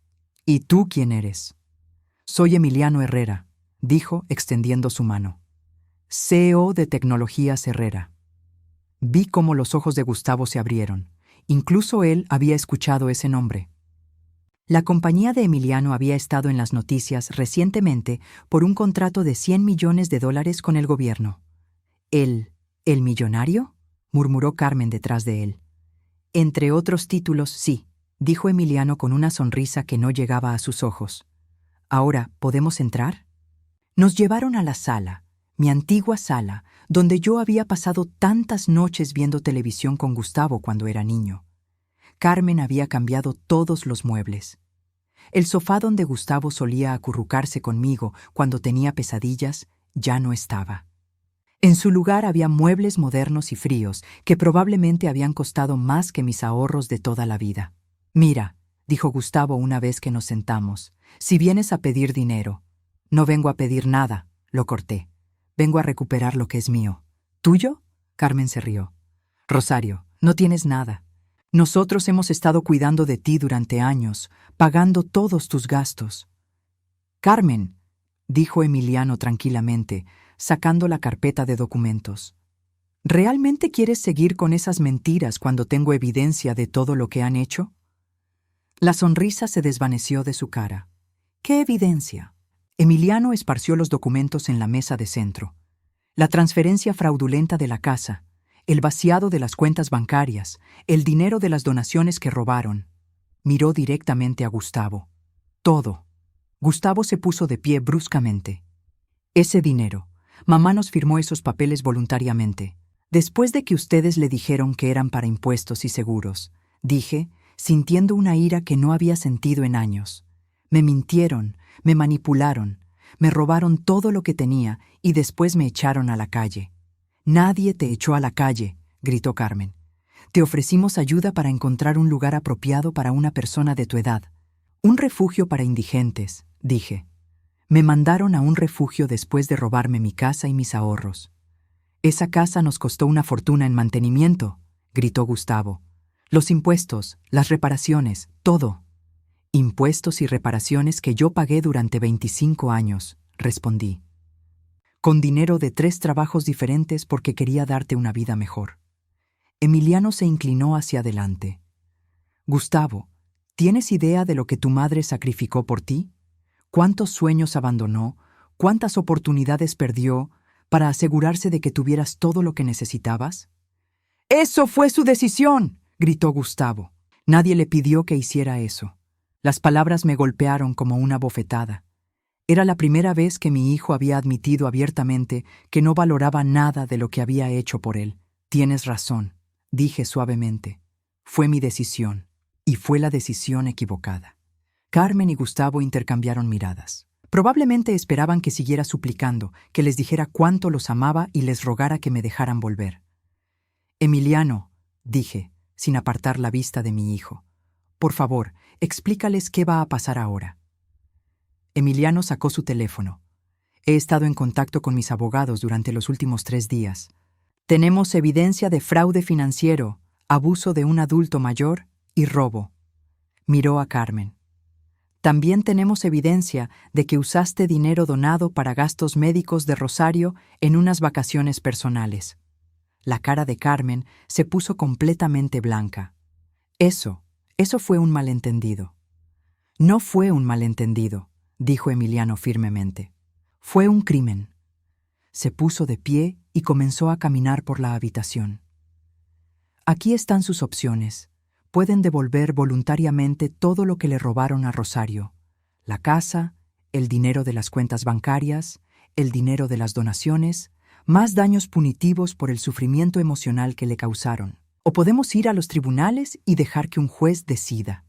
«¿Y tú quién eres?» «Soy Emiliano Herrera», dijo extendiendo su mano. «CEO de Tecnologías Herrera». Vi cómo los ojos de Gustavo se abrieron. Incluso él había escuchado ese nombre. La compañía de Emiliano había estado en las noticias recientemente por un contrato de $100 millones con el gobierno. ¿El millonario?, murmuró Carmen detrás de él. «Entre otros títulos, sí», dijo Emiliano con una sonrisa que no llegaba a sus ojos. «Ahora, ¿podemos entrar?» Nos llevaron a la sala. mi antigua sala, donde yo había pasado tantas noches viendo televisión con Gustavo cuando era niño. Carmen había cambiado todos los muebles. El sofá donde Gustavo solía acurrucarse conmigo cuando tenía pesadillas ya no estaba. En su lugar había muebles modernos y fríos que probablemente habían costado más que mis ahorros de toda la vida. «Mira», dijo Gustavo una vez que nos sentamos, «si vienes a pedir dinero». «No vengo a pedir nada», lo corté. «Vengo a recuperar lo que es mío». «¿Tuyo?», Carmen se rió. «Rosario, no tienes nada. Nosotros hemos estado cuidando de ti durante años, pagando todos tus gastos». «Carmen», dijo Emiliano tranquilamente, sacando la carpeta de documentos. «¿Realmente quieres seguir con esas mentiras cuando tengo evidencia de todo lo que han hecho?» La sonrisa se desvaneció de su cara. «¿Qué evidencia?». Emiliano esparció los documentos en la mesa de centro. La transferencia fraudulenta de la casa, el vaciado de las cuentas bancarias, el dinero de las donaciones que robaron. Miró directamente a Gustavo. Todo. Gustavo se puso de pie bruscamente. «Ese dinero. Mamá nos firmó esos papeles voluntariamente. Después de que ustedes le dijeron que eran para impuestos y seguros», dije, sintiendo una ira que no había sentido en años. «Me mintieron, me manipularon, me robaron todo lo que tenía y después me echaron a la calle». «Nadie te echó a la calle», gritó Carmen. «Te ofrecimos ayuda para encontrar un lugar apropiado para una persona de tu edad. Un refugio para indigentes», dije. «Me mandaron a un refugio después de robarme mi casa y mis ahorros». «Esa casa nos costó una fortuna en mantenimiento», gritó Gustavo. «Los impuestos, las reparaciones, todo». «Impuestos y reparaciones que yo pagué durante 25 años», respondí. «Con dinero de 3 trabajos diferentes porque quería darte una vida mejor». Emiliano se inclinó hacia adelante. «Gustavo, ¿tienes idea de lo que tu madre sacrificó por ti? ¿Cuántos sueños abandonó? ¿Cuántas oportunidades perdió para asegurarse de que tuvieras todo lo que necesitabas?» «¡Eso fue su decisión!», gritó Gustavo. «Nadie le pidió que hiciera eso». Las palabras me golpearon como una bofetada. Era la primera vez que mi hijo había admitido abiertamente que no valoraba nada de lo que había hecho por él. «Tienes razón», dije suavemente. «Fue mi decisión, y fue la decisión equivocada». Carmen y Gustavo intercambiaron miradas. Probablemente esperaban que siguiera suplicando, que les dijera cuánto los amaba y les rogara que me dejaran volver. «Emiliano», dije, sin apartar la vista de mi hijo, «por favor, explícales qué va a pasar ahora». Emiliano sacó su teléfono. «He estado en contacto con mis abogados durante los últimos 3 días. Tenemos evidencia de fraude financiero, abuso de un adulto mayor y robo». Miró a Carmen. «También tenemos evidencia de que usaste dinero donado para gastos médicos de Rosario en unas vacaciones personales». La cara de Carmen se puso completamente blanca. Eso fue un malentendido». «No fue un malentendido», dijo Emiliano firmemente. «Fue un crimen». Se puso de pie y comenzó a caminar por la habitación. «Aquí están sus opciones. Pueden devolver voluntariamente todo lo que le robaron a Rosario: la casa, el dinero de las cuentas bancarias, el dinero de las donaciones, más daños punitivos por el sufrimiento emocional que le causaron. O podemos ir a los tribunales y dejar que un juez decida».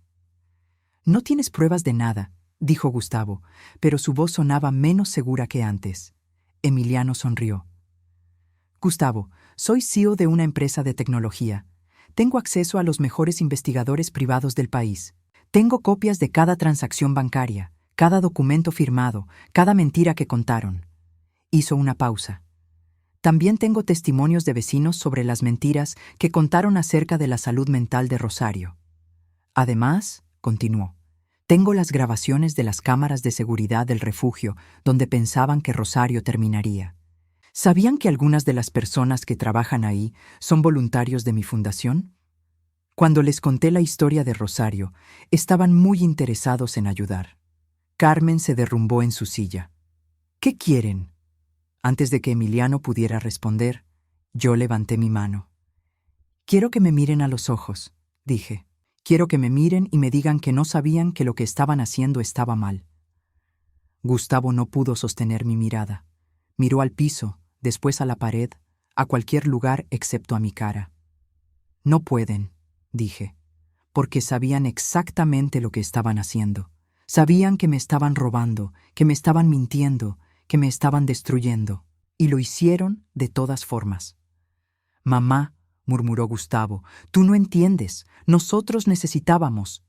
«No tienes pruebas de nada», dijo Gustavo, pero su voz sonaba menos segura que antes. Emiliano sonrió. «Gustavo, soy CEO de una empresa de tecnología. Tengo acceso a los mejores investigadores privados del país. Tengo copias de cada transacción bancaria, cada documento firmado, cada mentira que contaron». Hizo una pausa. «También tengo testimonios de vecinos sobre las mentiras que contaron acerca de la salud mental de Rosario. Además», continuó, «tengo las grabaciones de las cámaras de seguridad del refugio donde pensaban que Rosario terminaría. ¿Sabían que algunas de las personas que trabajan ahí son voluntarios de mi fundación? Cuando les conté la historia de Rosario, estaban muy interesados en ayudar». Carmen se derrumbó en su silla. «¿Qué quieren?». Antes de que Emiliano pudiera responder, yo levanté mi mano. «Quiero que me miren a los ojos», dije. «Quiero que me miren y me digan que no sabían que lo que estaban haciendo estaba mal». Gustavo no pudo sostener mi mirada. Miró al piso, después a la pared, a cualquier lugar excepto a mi cara. No pueden, dije, porque sabían exactamente lo que estaban haciendo. Sabían que me estaban robando, que me estaban mintiendo, que me estaban destruyendo, y lo hicieron de todas formas. Mamá, murmuró Gustavo, tú no entiendes, nosotros necesitábamos.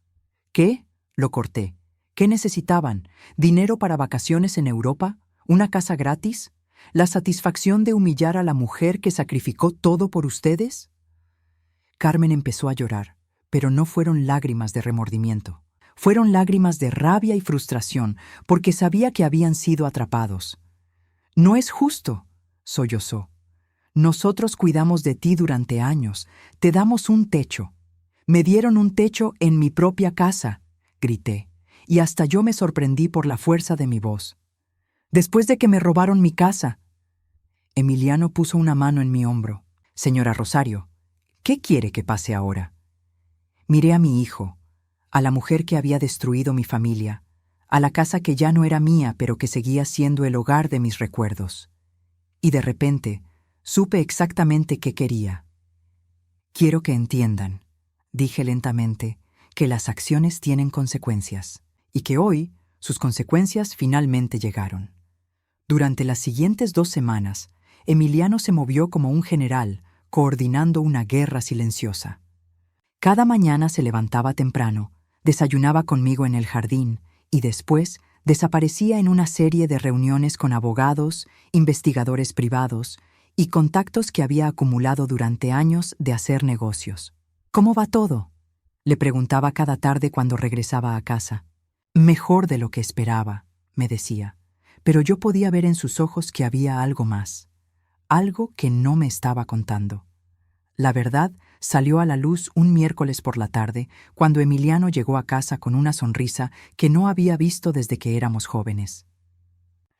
¿Qué? Lo corté. ¿Qué necesitaban? ¿Dinero para vacaciones en Europa? ¿Una casa gratis? ¿La satisfacción de humillar a la mujer que sacrificó todo por ustedes? Carmen empezó a llorar, pero no fueron lágrimas de remordimiento. Fueron lágrimas de rabia y frustración, porque sabía que habían sido atrapados. No es justo, sollozó. Nosotros cuidamos de ti durante años, te damos un techo. Me dieron un techo en mi propia casa, grité, y hasta yo me sorprendí por la fuerza de mi voz. Después de que me robaron mi casa. Emiliano puso una mano en mi hombro. Señora Rosario, ¿qué quiere que pase ahora? Miré a mi hijo, a la mujer que había destruido mi familia, a la casa que ya no era mía pero que seguía siendo el hogar de mis recuerdos. Y de repente, supe exactamente qué quería. Quiero que entiendan, dije lentamente, que las acciones tienen consecuencias, y que hoy sus consecuencias finalmente llegaron. Durante las siguientes 2 semanas, Emiliano se movió como un general, coordinando una guerra silenciosa. Cada mañana se levantaba temprano, desayunaba conmigo en el jardín y después desaparecía en una serie de reuniones con abogados, investigadores privados y contactos que había acumulado durante años de hacer negocios. ¿Cómo va todo?, le preguntaba cada tarde cuando regresaba a casa. Mejor de lo que esperaba, me decía, pero yo podía ver en sus ojos que había algo más, algo que no me estaba contando. La verdad salió a la luz un miércoles por la tarde, cuando Emiliano llegó a casa con una sonrisa que no había visto desde que éramos jóvenes.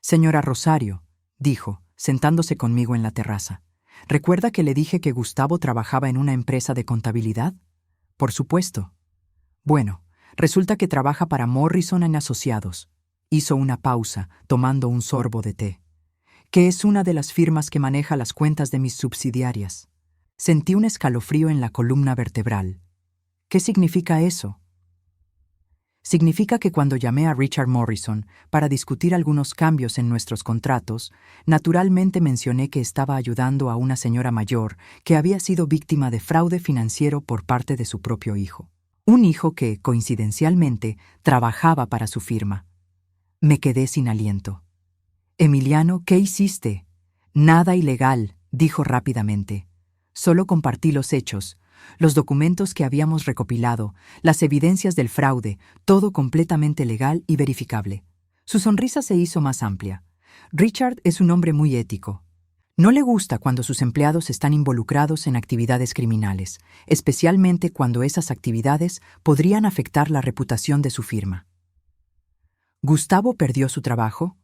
Señora Rosario, dijo, sentándose conmigo en la terraza, ¿recuerda que le dije que Gustavo trabajaba en una empresa de contabilidad? Por supuesto. Bueno, resulta que trabaja para Morrison & Asociados. Hizo una pausa, tomando un sorbo de té. Que es una de las firmas que maneja las cuentas de mis subsidiarias. Sentí un escalofrío en la columna vertebral. ¿Qué significa eso? Significa que cuando llamé a Richard Morrison para discutir algunos cambios en nuestros contratos, naturalmente mencioné que estaba ayudando a una señora mayor que había sido víctima de fraude financiero por parte de su propio hijo. Un hijo que, coincidencialmente, trabajaba para su firma. Me quedé sin aliento. Emiliano, ¿qué hiciste? Nada ilegal, dijo rápidamente. Solo compartí los hechos, los documentos que habíamos recopilado, las evidencias del fraude, todo completamente legal y verificable. Su sonrisa se hizo más amplia. Richard es un hombre muy ético. No le gusta cuando sus empleados están involucrados en actividades criminales, especialmente cuando esas actividades podrían afectar la reputación de su firma. ¿Gustavo perdió su trabajo?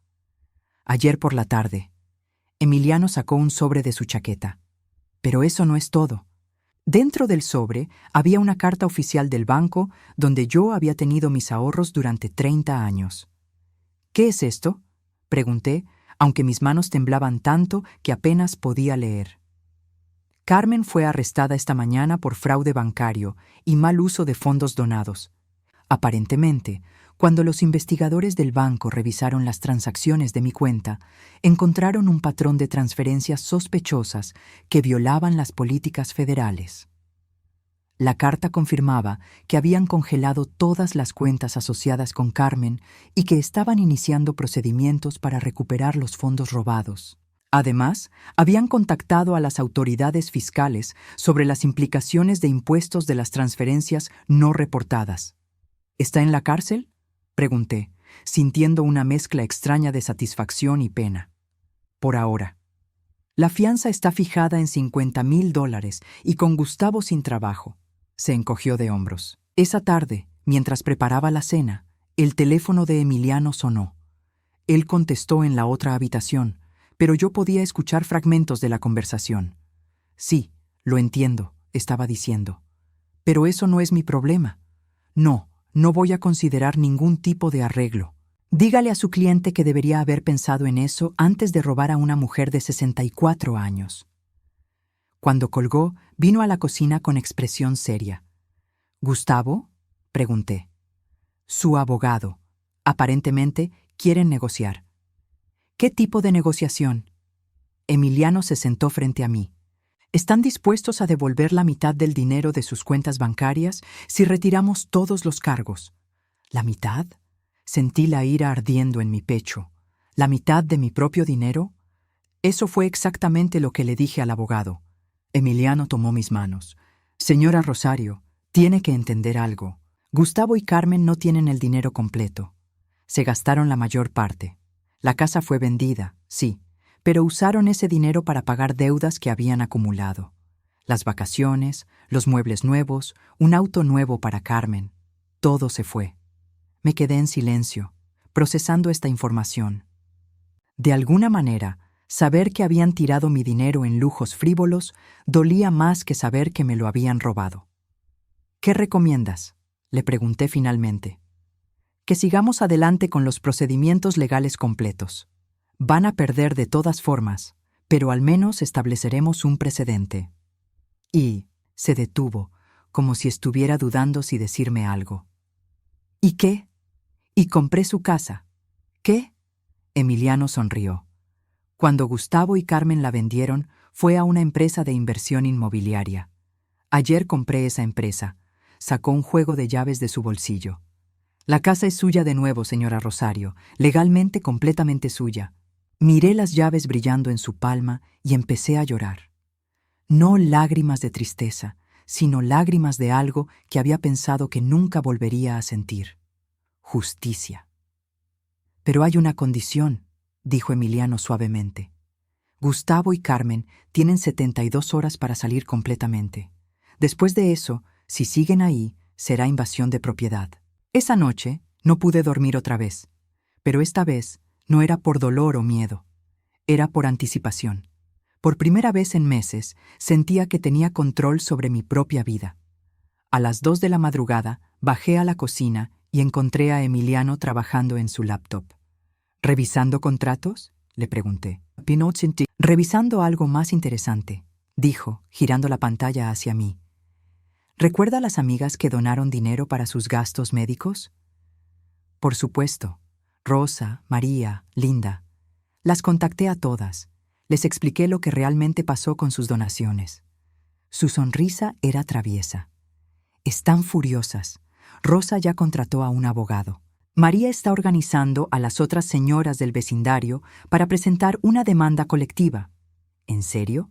Ayer por la tarde. Emiliano sacó un sobre de su chaqueta. Pero eso no es todo. Dentro del sobre había una carta oficial del banco donde yo había tenido mis ahorros durante 30 años. ¿Qué es esto?, pregunté, aunque mis manos temblaban tanto que apenas podía leer. Carmen fue arrestada esta mañana por fraude bancario y mal uso de fondos donados. Aparentemente, cuando los investigadores del banco revisaron las transacciones de mi cuenta, encontraron un patrón de transferencias sospechosas que violaban las políticas federales. La carta confirmaba que habían congelado todas las cuentas asociadas con Carmen y que estaban iniciando procedimientos para recuperar los fondos robados. Además, habían contactado a las autoridades fiscales sobre las implicaciones de impuestos de las transferencias no reportadas. ¿Está en la cárcel?, pregunté, sintiendo una mezcla extraña de satisfacción y pena. Por ahora. La fianza está fijada en $50,000 y con Gustavo sin trabajo. Se encogió de hombros. Esa tarde, mientras preparaba la cena, el teléfono de Emiliano sonó. Él contestó en la otra habitación, pero yo podía escuchar fragmentos de la conversación. Sí, lo entiendo, estaba diciendo. Pero eso no es mi problema. No voy a considerar ningún tipo de arreglo. Dígale a su cliente que debería haber pensado en eso antes de robar a una mujer de 64 años. Cuando colgó, vino a la cocina con expresión seria. ¿Gustavo?, pregunté. Su abogado. Aparentemente, quieren negociar. ¿Qué tipo de negociación? Emiliano se sentó frente a mí. ¿Están dispuestos a devolver la mitad del dinero de sus cuentas bancarias si retiramos todos los cargos? ¿La mitad? Sentí la ira ardiendo en mi pecho. ¿La mitad de mi propio dinero? Eso fue exactamente lo que le dije al abogado. Emiliano tomó mis manos. Señora Rosario, tiene que entender algo. Gustavo y Carmen no tienen el dinero completo. Se gastaron la mayor parte. La casa fue vendida, sí, pero usaron ese dinero para pagar deudas que habían acumulado. Las vacaciones, los muebles nuevos, un auto nuevo para Carmen. Todo se fue. Me quedé en silencio, procesando esta información. De alguna manera, saber que habían tirado mi dinero en lujos frívolos dolía más que saber que me lo habían robado. ¿Qué recomiendas?, le pregunté finalmente. Que sigamos adelante con los procedimientos legales completos. Van a perder de todas formas, pero al menos estableceremos un precedente. Y se detuvo, como si estuviera dudando si decirme algo. ¿Y qué? Y compré su casa. ¿Qué? Emiliano sonrió. Cuando Gustavo y Carmen la vendieron, fue a una empresa de inversión inmobiliaria. Ayer compré esa empresa. Sacó un juego de llaves de su bolsillo. La casa es suya de nuevo, señora Rosario, legalmente completamente suya. Miré las llaves brillando en su palma y empecé a llorar. No lágrimas de tristeza, sino lágrimas de algo que había pensado que nunca volvería a sentir. Justicia. Pero hay una condición, dijo Emiliano suavemente. Gustavo y Carmen tienen 72 horas para salir completamente. Después de eso, si siguen ahí, será invasión de propiedad. Esa noche no pude dormir otra vez, pero esta vez no era por dolor o miedo, era por anticipación. Por primera vez en meses sentía que tenía control sobre mi propia vida. A las 2 de la madrugada bajé a la cocina y encontré a Emiliano trabajando en su laptop. ¿Revisando contratos?, le pregunté. Revisando algo más interesante, dijo, girando la pantalla hacia mí. ¿Recuerda a las amigas que donaron dinero para sus gastos médicos? Por supuesto. Rosa, María, Linda. Las contacté a todas. Les expliqué lo que realmente pasó con sus donaciones. Su sonrisa era traviesa. Están furiosas. Rosa ya contrató a un abogado. María está organizando a las otras señoras del vecindario para presentar una demanda colectiva. ¿En serio?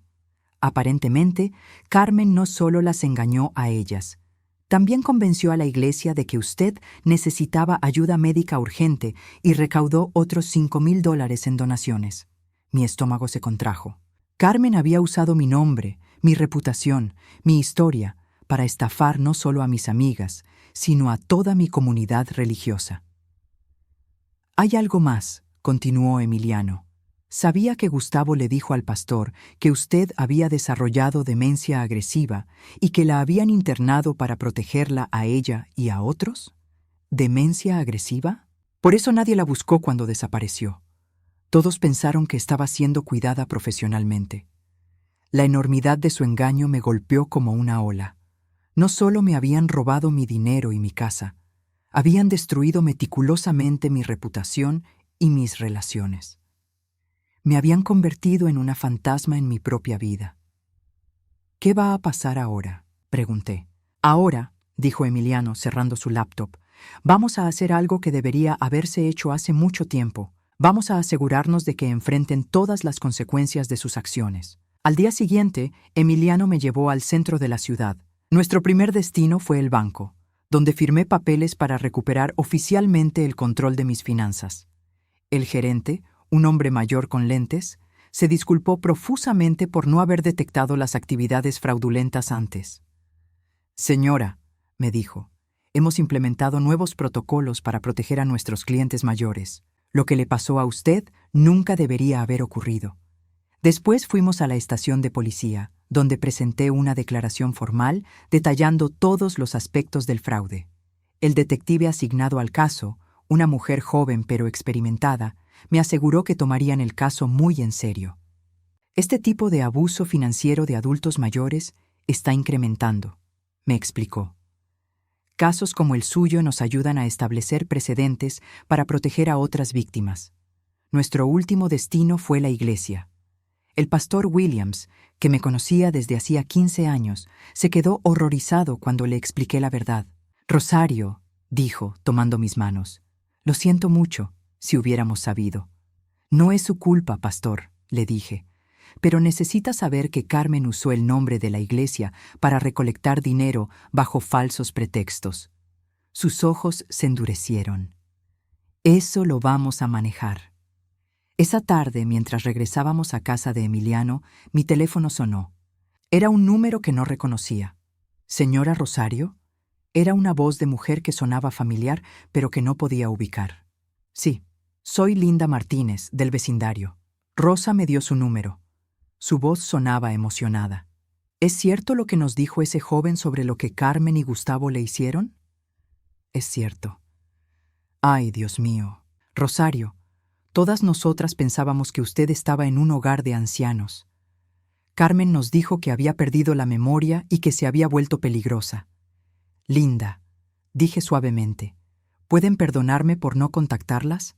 Aparentemente, Carmen no solo las engañó a ellas, también convenció a la iglesia de que usted necesitaba ayuda médica urgente y recaudó otros $5,000 en donaciones. Mi estómago se contrajo. Carmen había usado mi nombre, mi reputación, mi historia, para estafar no solo a mis amigas, sino a toda mi comunidad religiosa. Hay algo más, continuó Emiliano. Sabía que Gustavo le dijo al pastor que usted había desarrollado demencia agresiva y que la habían internado para protegerla a ella y a otros. ¿Demencia agresiva? Por eso nadie la buscó cuando desapareció. Todos pensaron que estaba siendo cuidada profesionalmente. La enormidad de su engaño me golpeó como una ola. No solo me habían robado mi dinero y mi casa, habían destruido meticulosamente mi reputación y mis relaciones. Me habían convertido en una fantasma en mi propia vida. ¿Qué va a pasar ahora?, pregunté. Ahora, dijo Emiliano cerrando su laptop, vamos a hacer algo que debería haberse hecho hace mucho tiempo. Vamos a asegurarnos de que enfrenten todas las consecuencias de sus acciones. Al día siguiente, Emiliano me llevó al centro de la ciudad. Nuestro primer destino fue el banco, donde firmé papeles para recuperar oficialmente el control de mis finanzas. El gerente, un hombre mayor con lentes, se disculpó profusamente por no haber detectado las actividades fraudulentas antes. Señora, me dijo, hemos implementado nuevos protocolos para proteger a nuestros clientes mayores. Lo que le pasó a usted nunca debería haber ocurrido. Después fuimos a la estación de policía, donde presenté una declaración formal detallando todos los aspectos del fraude. El detective asignado al caso, una mujer joven pero experimentada, me aseguró que tomarían el caso muy en serio. Este tipo de abuso financiero de adultos mayores está incrementando, me explicó. Casos como el suyo nos ayudan a establecer precedentes para proteger a otras víctimas. Nuestro último destino fue la iglesia. El pastor Williams, que me conocía desde hacía 15 años, se quedó horrorizado cuando le expliqué la verdad. Rosario, dijo, tomando mis manos, lo siento mucho, si hubiéramos sabido. No es su culpa, pastor, le dije, pero necesita saber que Carmen usó el nombre de la iglesia para recolectar dinero bajo falsos pretextos. Sus ojos se endurecieron. Eso lo vamos a manejar. Esa tarde, mientras regresábamos a casa de Emiliano, mi teléfono sonó. Era un número que no reconocía. ¿Señora Rosario? Era una voz de mujer que sonaba familiar, pero que no podía ubicar. Sí, soy Linda Martínez, del vecindario. Rosa me dio su número. Su voz sonaba emocionada. ¿Es cierto lo que nos dijo ese joven sobre lo que Carmen y Gustavo le hicieron? Es cierto. Ay, Dios mío. Rosario, todas nosotras pensábamos que usted estaba en un hogar de ancianos. Carmen nos dijo que había perdido la memoria y que se había vuelto peligrosa. Linda, dije suavemente, ¿pueden perdonarme por no contactarlas?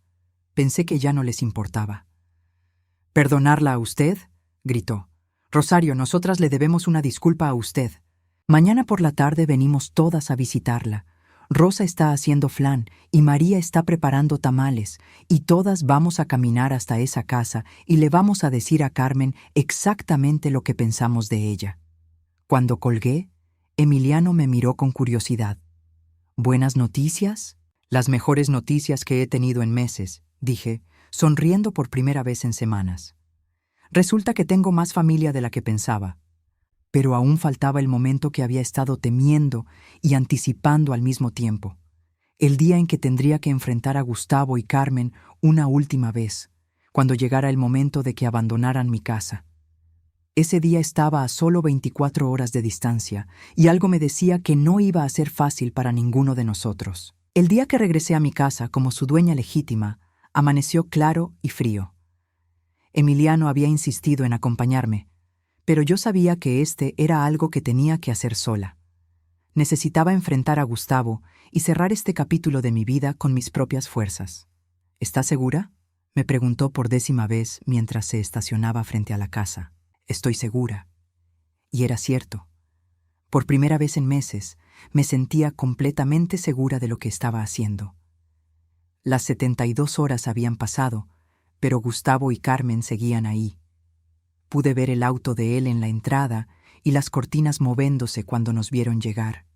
Pensé que ya no les importaba. ¿Perdonarla a usted?, gritó. Rosario, nosotras le debemos una disculpa a usted. Mañana por la tarde venimos todas a visitarla. Rosa está haciendo flan y María está preparando tamales, y todas vamos a caminar hasta esa casa y le vamos a decir a Carmen exactamente lo que pensamos de ella. Cuando colgué, Emiliano me miró con curiosidad. ¿Buenas noticias? Las mejores noticias que he tenido en meses, dije, sonriendo por primera vez en semanas. Resulta que tengo más familia de la que pensaba. Pero aún faltaba el momento que había estado temiendo y anticipando al mismo tiempo. El día en que tendría que enfrentar a Gustavo y Carmen una última vez, cuando llegara el momento de que abandonaran mi casa. Ese día estaba a solo 24 horas de distancia, y algo me decía que no iba a ser fácil para ninguno de nosotros. El día que regresé a mi casa como su dueña legítima, amaneció claro y frío. Emiliano había insistido en acompañarme, pero yo sabía que este era algo que tenía que hacer sola. Necesitaba enfrentar a Gustavo y cerrar este capítulo de mi vida con mis propias fuerzas. ¿Está segura?, me preguntó por 10ª vez mientras se estacionaba frente a la casa. Estoy segura. Y era cierto. Por primera vez en meses, me sentía completamente segura de lo que estaba haciendo. Las 72 horas habían pasado, pero Gustavo y Carmen seguían ahí. Pude ver el auto de él en la entrada y las cortinas moviéndose cuando nos vieron llegar.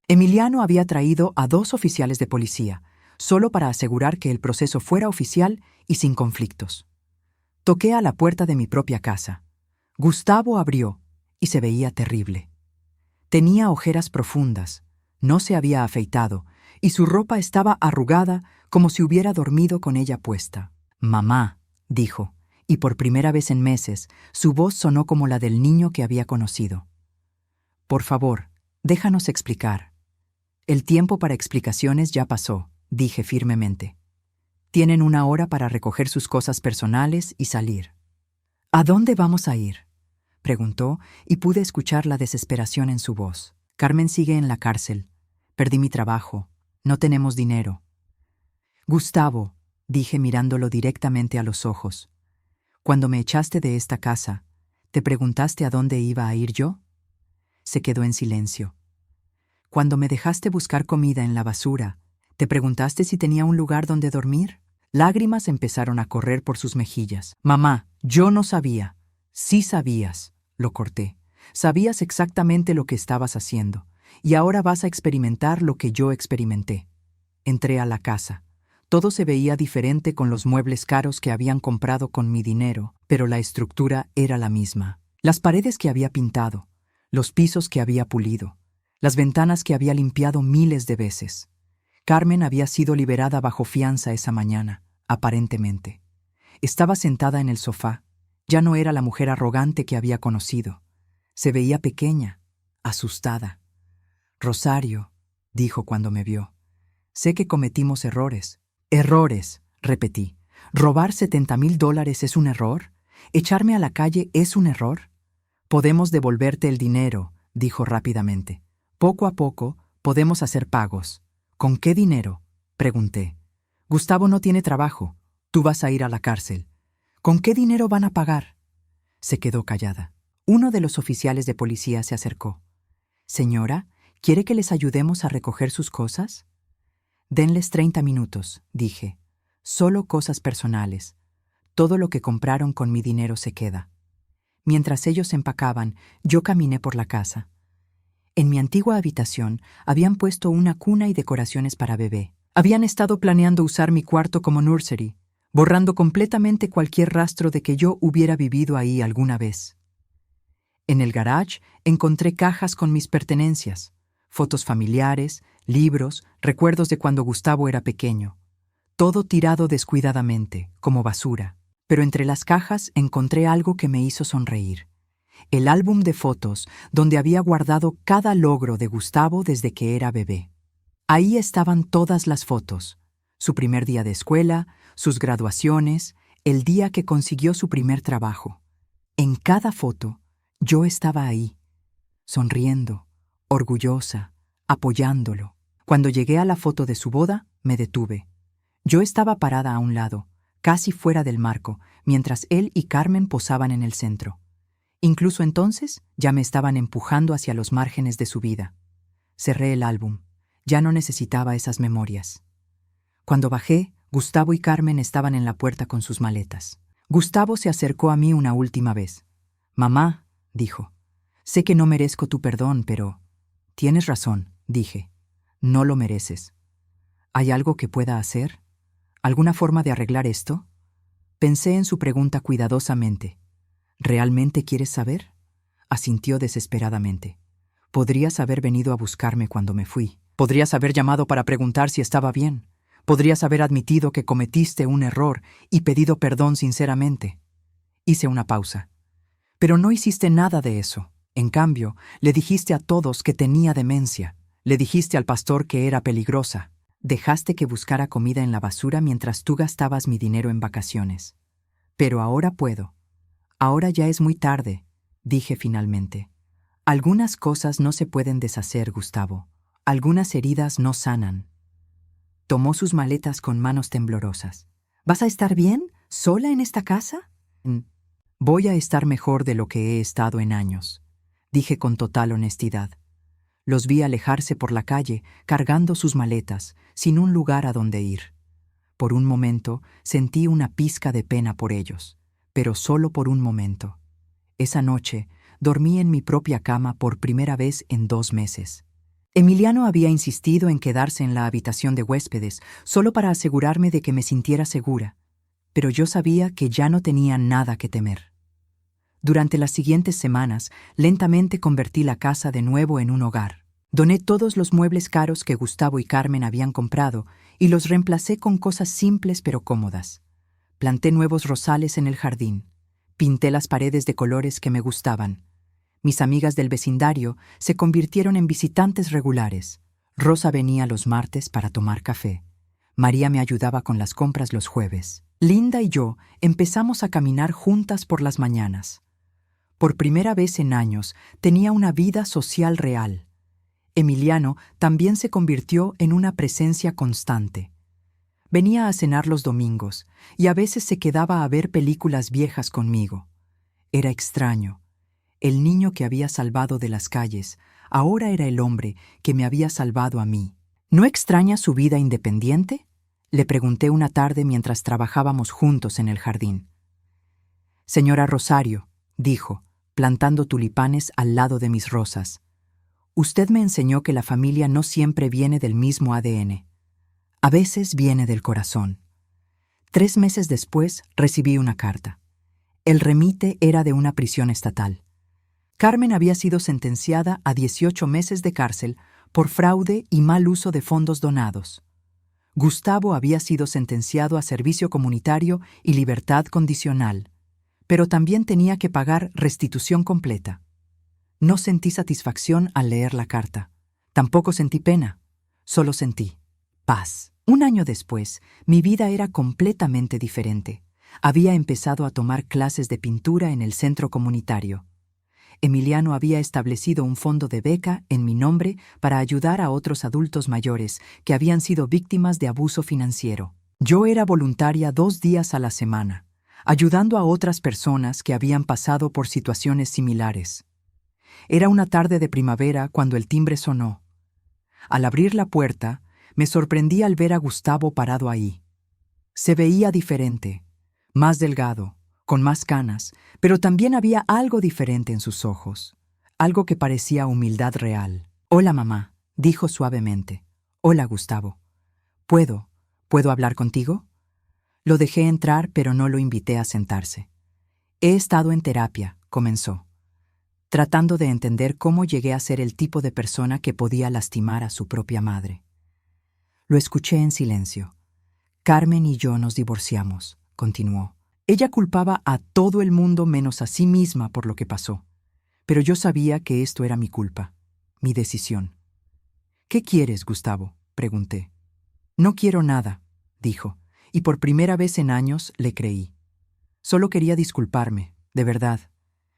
Emiliano había traído a 2 oficiales de policía, solo para asegurar que el proceso fuera oficial y sin conflictos. Toqué a la puerta de mi propia casa. Gustavo abrió y se veía terrible. Tenía ojeras profundas, no se había afeitado y su ropa estaba arrugada como si hubiera dormido con ella puesta. «Mamá», dijo, y por primera vez en meses su voz sonó como la del niño que había conocido. «Por favor, déjanos explicar». «El tiempo para explicaciones ya pasó», dije firmemente. «Tienen 1 hora para recoger sus cosas personales y salir». «¿A dónde vamos a ir?», preguntó, y pude escuchar la desesperación en su voz. «Carmen sigue en la cárcel. Perdí mi trabajo. No tenemos dinero». «Gustavo», dije mirándolo directamente a los ojos, «cuando me echaste de esta casa, ¿te preguntaste a dónde iba a ir yo?». Se quedó en silencio. «Cuando me dejaste buscar comida en la basura, ¿te preguntaste si tenía un lugar donde dormir?». Lágrimas empezaron a correr por sus mejillas. «Mamá, yo no sabía». «Sí sabías», lo corté. «Sabías exactamente lo que estabas haciendo, y ahora vas a experimentar lo que yo experimenté». Entré a la casa. Todo se veía diferente con los muebles caros que habían comprado con mi dinero, pero la estructura era la misma. Las paredes que había pintado, los pisos que había pulido, las ventanas que había limpiado miles de veces. Carmen había sido liberada bajo fianza esa mañana, aparentemente. Estaba sentada en el sofá. Ya no era la mujer arrogante que había conocido. Se veía pequeña, asustada. «Rosario», dijo cuando me vio, Sé que cometimos errores. Errores, repetí. ¿Robar $70,000 es un error? ¿Echarme a la calle es un error? Podemos devolverte el dinero, dijo rápidamente. Poco a poco, podemos hacer pagos. ¿Con qué dinero?, pregunté. Gustavo no tiene trabajo. Tú vas a ir a la cárcel. ¿Con qué dinero van a pagar? Se quedó callada. Uno de los oficiales de policía se acercó. Señora, ¿quiere que les ayudemos a recoger sus cosas? Denles 30 minutos, dije. Solo cosas personales. Todo lo que compraron con mi dinero se queda. Mientras ellos empacaban, yo caminé por la casa. En mi antigua habitación habían puesto una cuna y decoraciones para bebé. Habían estado planeando usar mi cuarto como nursery, borrando completamente cualquier rastro de que yo hubiera vivido ahí alguna vez. En el garage encontré cajas con mis pertenencias, fotos familiares, libros, recuerdos de cuando Gustavo era pequeño. Todo tirado descuidadamente, como basura. Pero entre las cajas encontré algo que me hizo sonreír. El álbum de fotos donde había guardado cada logro de Gustavo desde que era bebé. Ahí estaban todas las fotos. Su primer día de escuela, sus graduaciones, el día que consiguió su primer trabajo. En cada foto, yo estaba ahí, sonriendo, orgullosa, apoyándolo. Cuando llegué a la foto de su boda, me detuve. Yo estaba parada a un lado, casi fuera del marco, mientras él y Carmen posaban en el centro. Incluso entonces ya me estaban empujando hacia los márgenes de su vida. Cerré el álbum. Ya no necesitaba esas memorias. Cuando bajé, Gustavo y Carmen estaban en la puerta con sus maletas. Gustavo se acercó a mí una última vez. «Mamá», dijo, «sé que no merezco tu perdón, pero...» «Tienes razón», dije. «No lo mereces. ¿Hay algo que pueda hacer? ¿Alguna forma de arreglar esto?» Pensé en su pregunta cuidadosamente. «¿Realmente quieres saber?», asintió desesperadamente. «Podrías haber venido a buscarme cuando me fui. Podrías haber llamado para preguntar si estaba bien. Podrías haber admitido que cometiste un error y pedido perdón sinceramente». Hice una pausa. «Pero no hiciste nada de eso. En cambio, le dijiste a todos que tenía demencia. Le dijiste al pastor que era peligrosa. Dejaste que buscara comida en la basura mientras tú gastabas mi dinero en vacaciones. Pero ahora puedo. Ahora ya es muy tarde», dije finalmente. «Algunas cosas no se pueden deshacer, Gustavo. Algunas heridas no sanan». Tomó sus maletas con manos temblorosas. «¿Vas a estar bien? ¿Sola en esta casa?» «Voy a estar mejor de lo que he estado en años», dije con total honestidad. Los vi alejarse por la calle, cargando sus maletas, sin un lugar a donde ir. Por un momento sentí una pizca de pena por ellos, pero solo por un momento. Esa noche dormí en mi propia cama por primera vez en 2 meses. Emiliano había insistido en quedarse en la habitación de huéspedes solo para asegurarme de que me sintiera segura, pero yo sabía que ya no tenía nada que temer. Durante las siguientes semanas, lentamente convertí la casa de nuevo en un hogar. Doné todos los muebles caros que Gustavo y Carmen habían comprado y los reemplacé con cosas simples pero cómodas. Planté nuevos rosales en el jardín. Pinté las paredes de colores que me gustaban. Mis amigas del vecindario se convirtieron en visitantes regulares. Rosa venía los martes para tomar café. María me ayudaba con las compras los jueves. Linda y yo empezamos a caminar juntas por las mañanas. Por primera vez en años tenía una vida social real. Emiliano también se convirtió en una presencia constante. Venía a cenar los domingos y a veces se quedaba a ver películas viejas conmigo. Era extraño. El niño que había salvado de las calles ahora era el hombre que me había salvado a mí. ¿No extraña su vida independiente?, le pregunté una tarde mientras trabajábamos juntos en el jardín. «Señora Rosario», dijo, plantando tulipanes al lado de mis rosas, «usted me enseñó que la familia no siempre viene del mismo ADN. A veces viene del corazón». 3 meses después recibí una carta. El remite era de una prisión estatal. Carmen había sido sentenciada a 18 meses de cárcel por fraude y mal uso de fondos donados. Gustavo había sido sentenciado a servicio comunitario y libertad condicional, pero también tenía que pagar restitución completa. No sentí satisfacción al leer la carta. Tampoco sentí pena. Solo sentí paz. Un año después, mi vida era completamente diferente. Había empezado a tomar clases de pintura en el centro comunitario. Emiliano había establecido un fondo de beca en mi nombre para ayudar a otros adultos mayores que habían sido víctimas de abuso financiero. Yo era voluntaria 2 días a la semana, ayudando a otras personas que habían pasado por situaciones similares. Era una tarde de primavera cuando el timbre sonó. Al abrir la puerta, me sorprendí al ver a Gustavo parado ahí. Se veía diferente, más delgado, con más canas, pero también había algo diferente en sus ojos, algo que parecía humildad real. «Hola, mamá», dijo suavemente. «Hola, Gustavo. ¿Puedo hablar contigo?» Lo dejé entrar, pero no lo invité a sentarse. «He estado en terapia», comenzó, tratando de entender cómo llegué a ser el tipo de persona que podía lastimar a su propia madre. Lo escuché en silencio. «Carmen y yo nos divorciamos», continuó. Ella culpaba a todo el mundo menos a sí misma por lo que pasó. Pero yo sabía que esto era mi culpa, mi decisión. «¿Qué quieres, Gustavo?», pregunté. «No quiero nada», dijo, y por primera vez en años le creí. Solo quería disculparme, de verdad,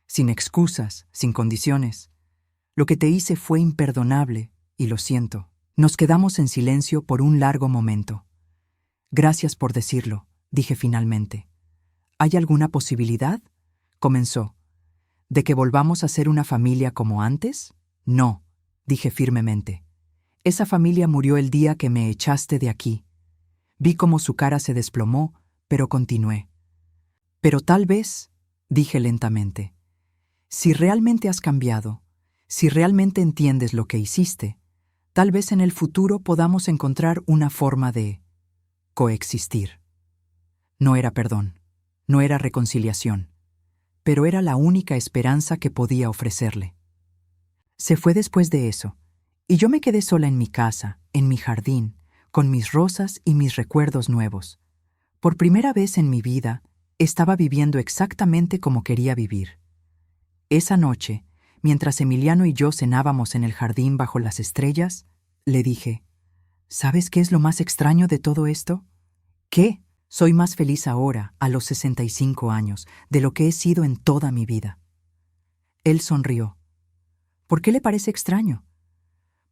sin excusas, sin condiciones. Lo que te hice fue imperdonable, y lo siento. Nos quedamos en silencio por un largo momento. «Gracias por decirlo», dije finalmente. «¿Hay alguna posibilidad?», comenzó. «¿De que volvamos a ser una familia como antes?». «No», dije firmemente. «Esa familia murió el día que me echaste de aquí». Vi cómo su cara se desplomó, pero continué. «Pero tal vez», dije lentamente, «si realmente has cambiado, si realmente entiendes lo que hiciste, tal vez en el futuro podamos encontrar una forma de coexistir». No era perdón, no era reconciliación, pero era la única esperanza que podía ofrecerle. Se fue después de eso, y yo me quedé sola en mi casa, en mi jardín, con mis rosas y mis recuerdos nuevos. Por primera vez en mi vida, estaba viviendo exactamente como quería vivir. Esa noche, mientras Emiliano y yo cenábamos en el jardín bajo las estrellas, le dije, «¿Sabes qué es lo más extraño de todo esto? ¿Qué? Soy más feliz ahora, a los 65 años, de lo que he sido en toda mi vida». Él sonrió. «¿Por qué le parece extraño?».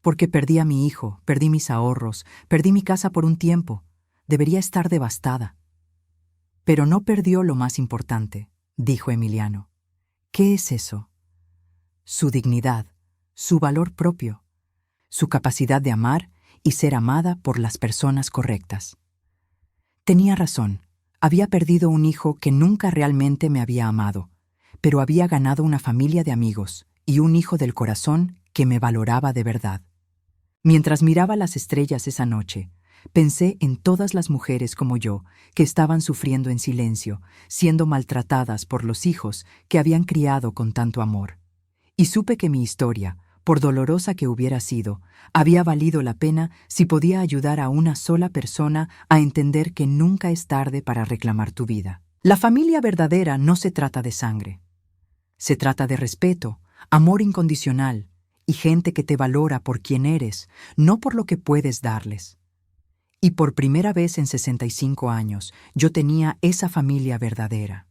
«Porque perdí a mi hijo, perdí mis ahorros, perdí mi casa por un tiempo. Debería estar devastada». «Pero no perdió lo más importante», dijo Emiliano. «¿Qué es eso?». «Su dignidad, su valor propio, su capacidad de amar y ser amada por las personas correctas». Tenía razón. Había perdido un hijo que nunca realmente me había amado, pero había ganado una familia de amigos y un hijo del corazón que me valoraba de verdad. Mientras miraba las estrellas esa noche, pensé en todas las mujeres como yo que estaban sufriendo en silencio, siendo maltratadas por los hijos que habían criado con tanto amor. Y supe que mi historia, por dolorosa que hubiera sido, había valido la pena si podía ayudar a una sola persona a entender que nunca es tarde para reclamar tu vida. La familia verdadera no se trata de sangre. Se trata de respeto, amor incondicional y gente que te valora por quien eres, no por lo que puedes darles. Y por primera vez en 65 años, yo tenía esa familia verdadera.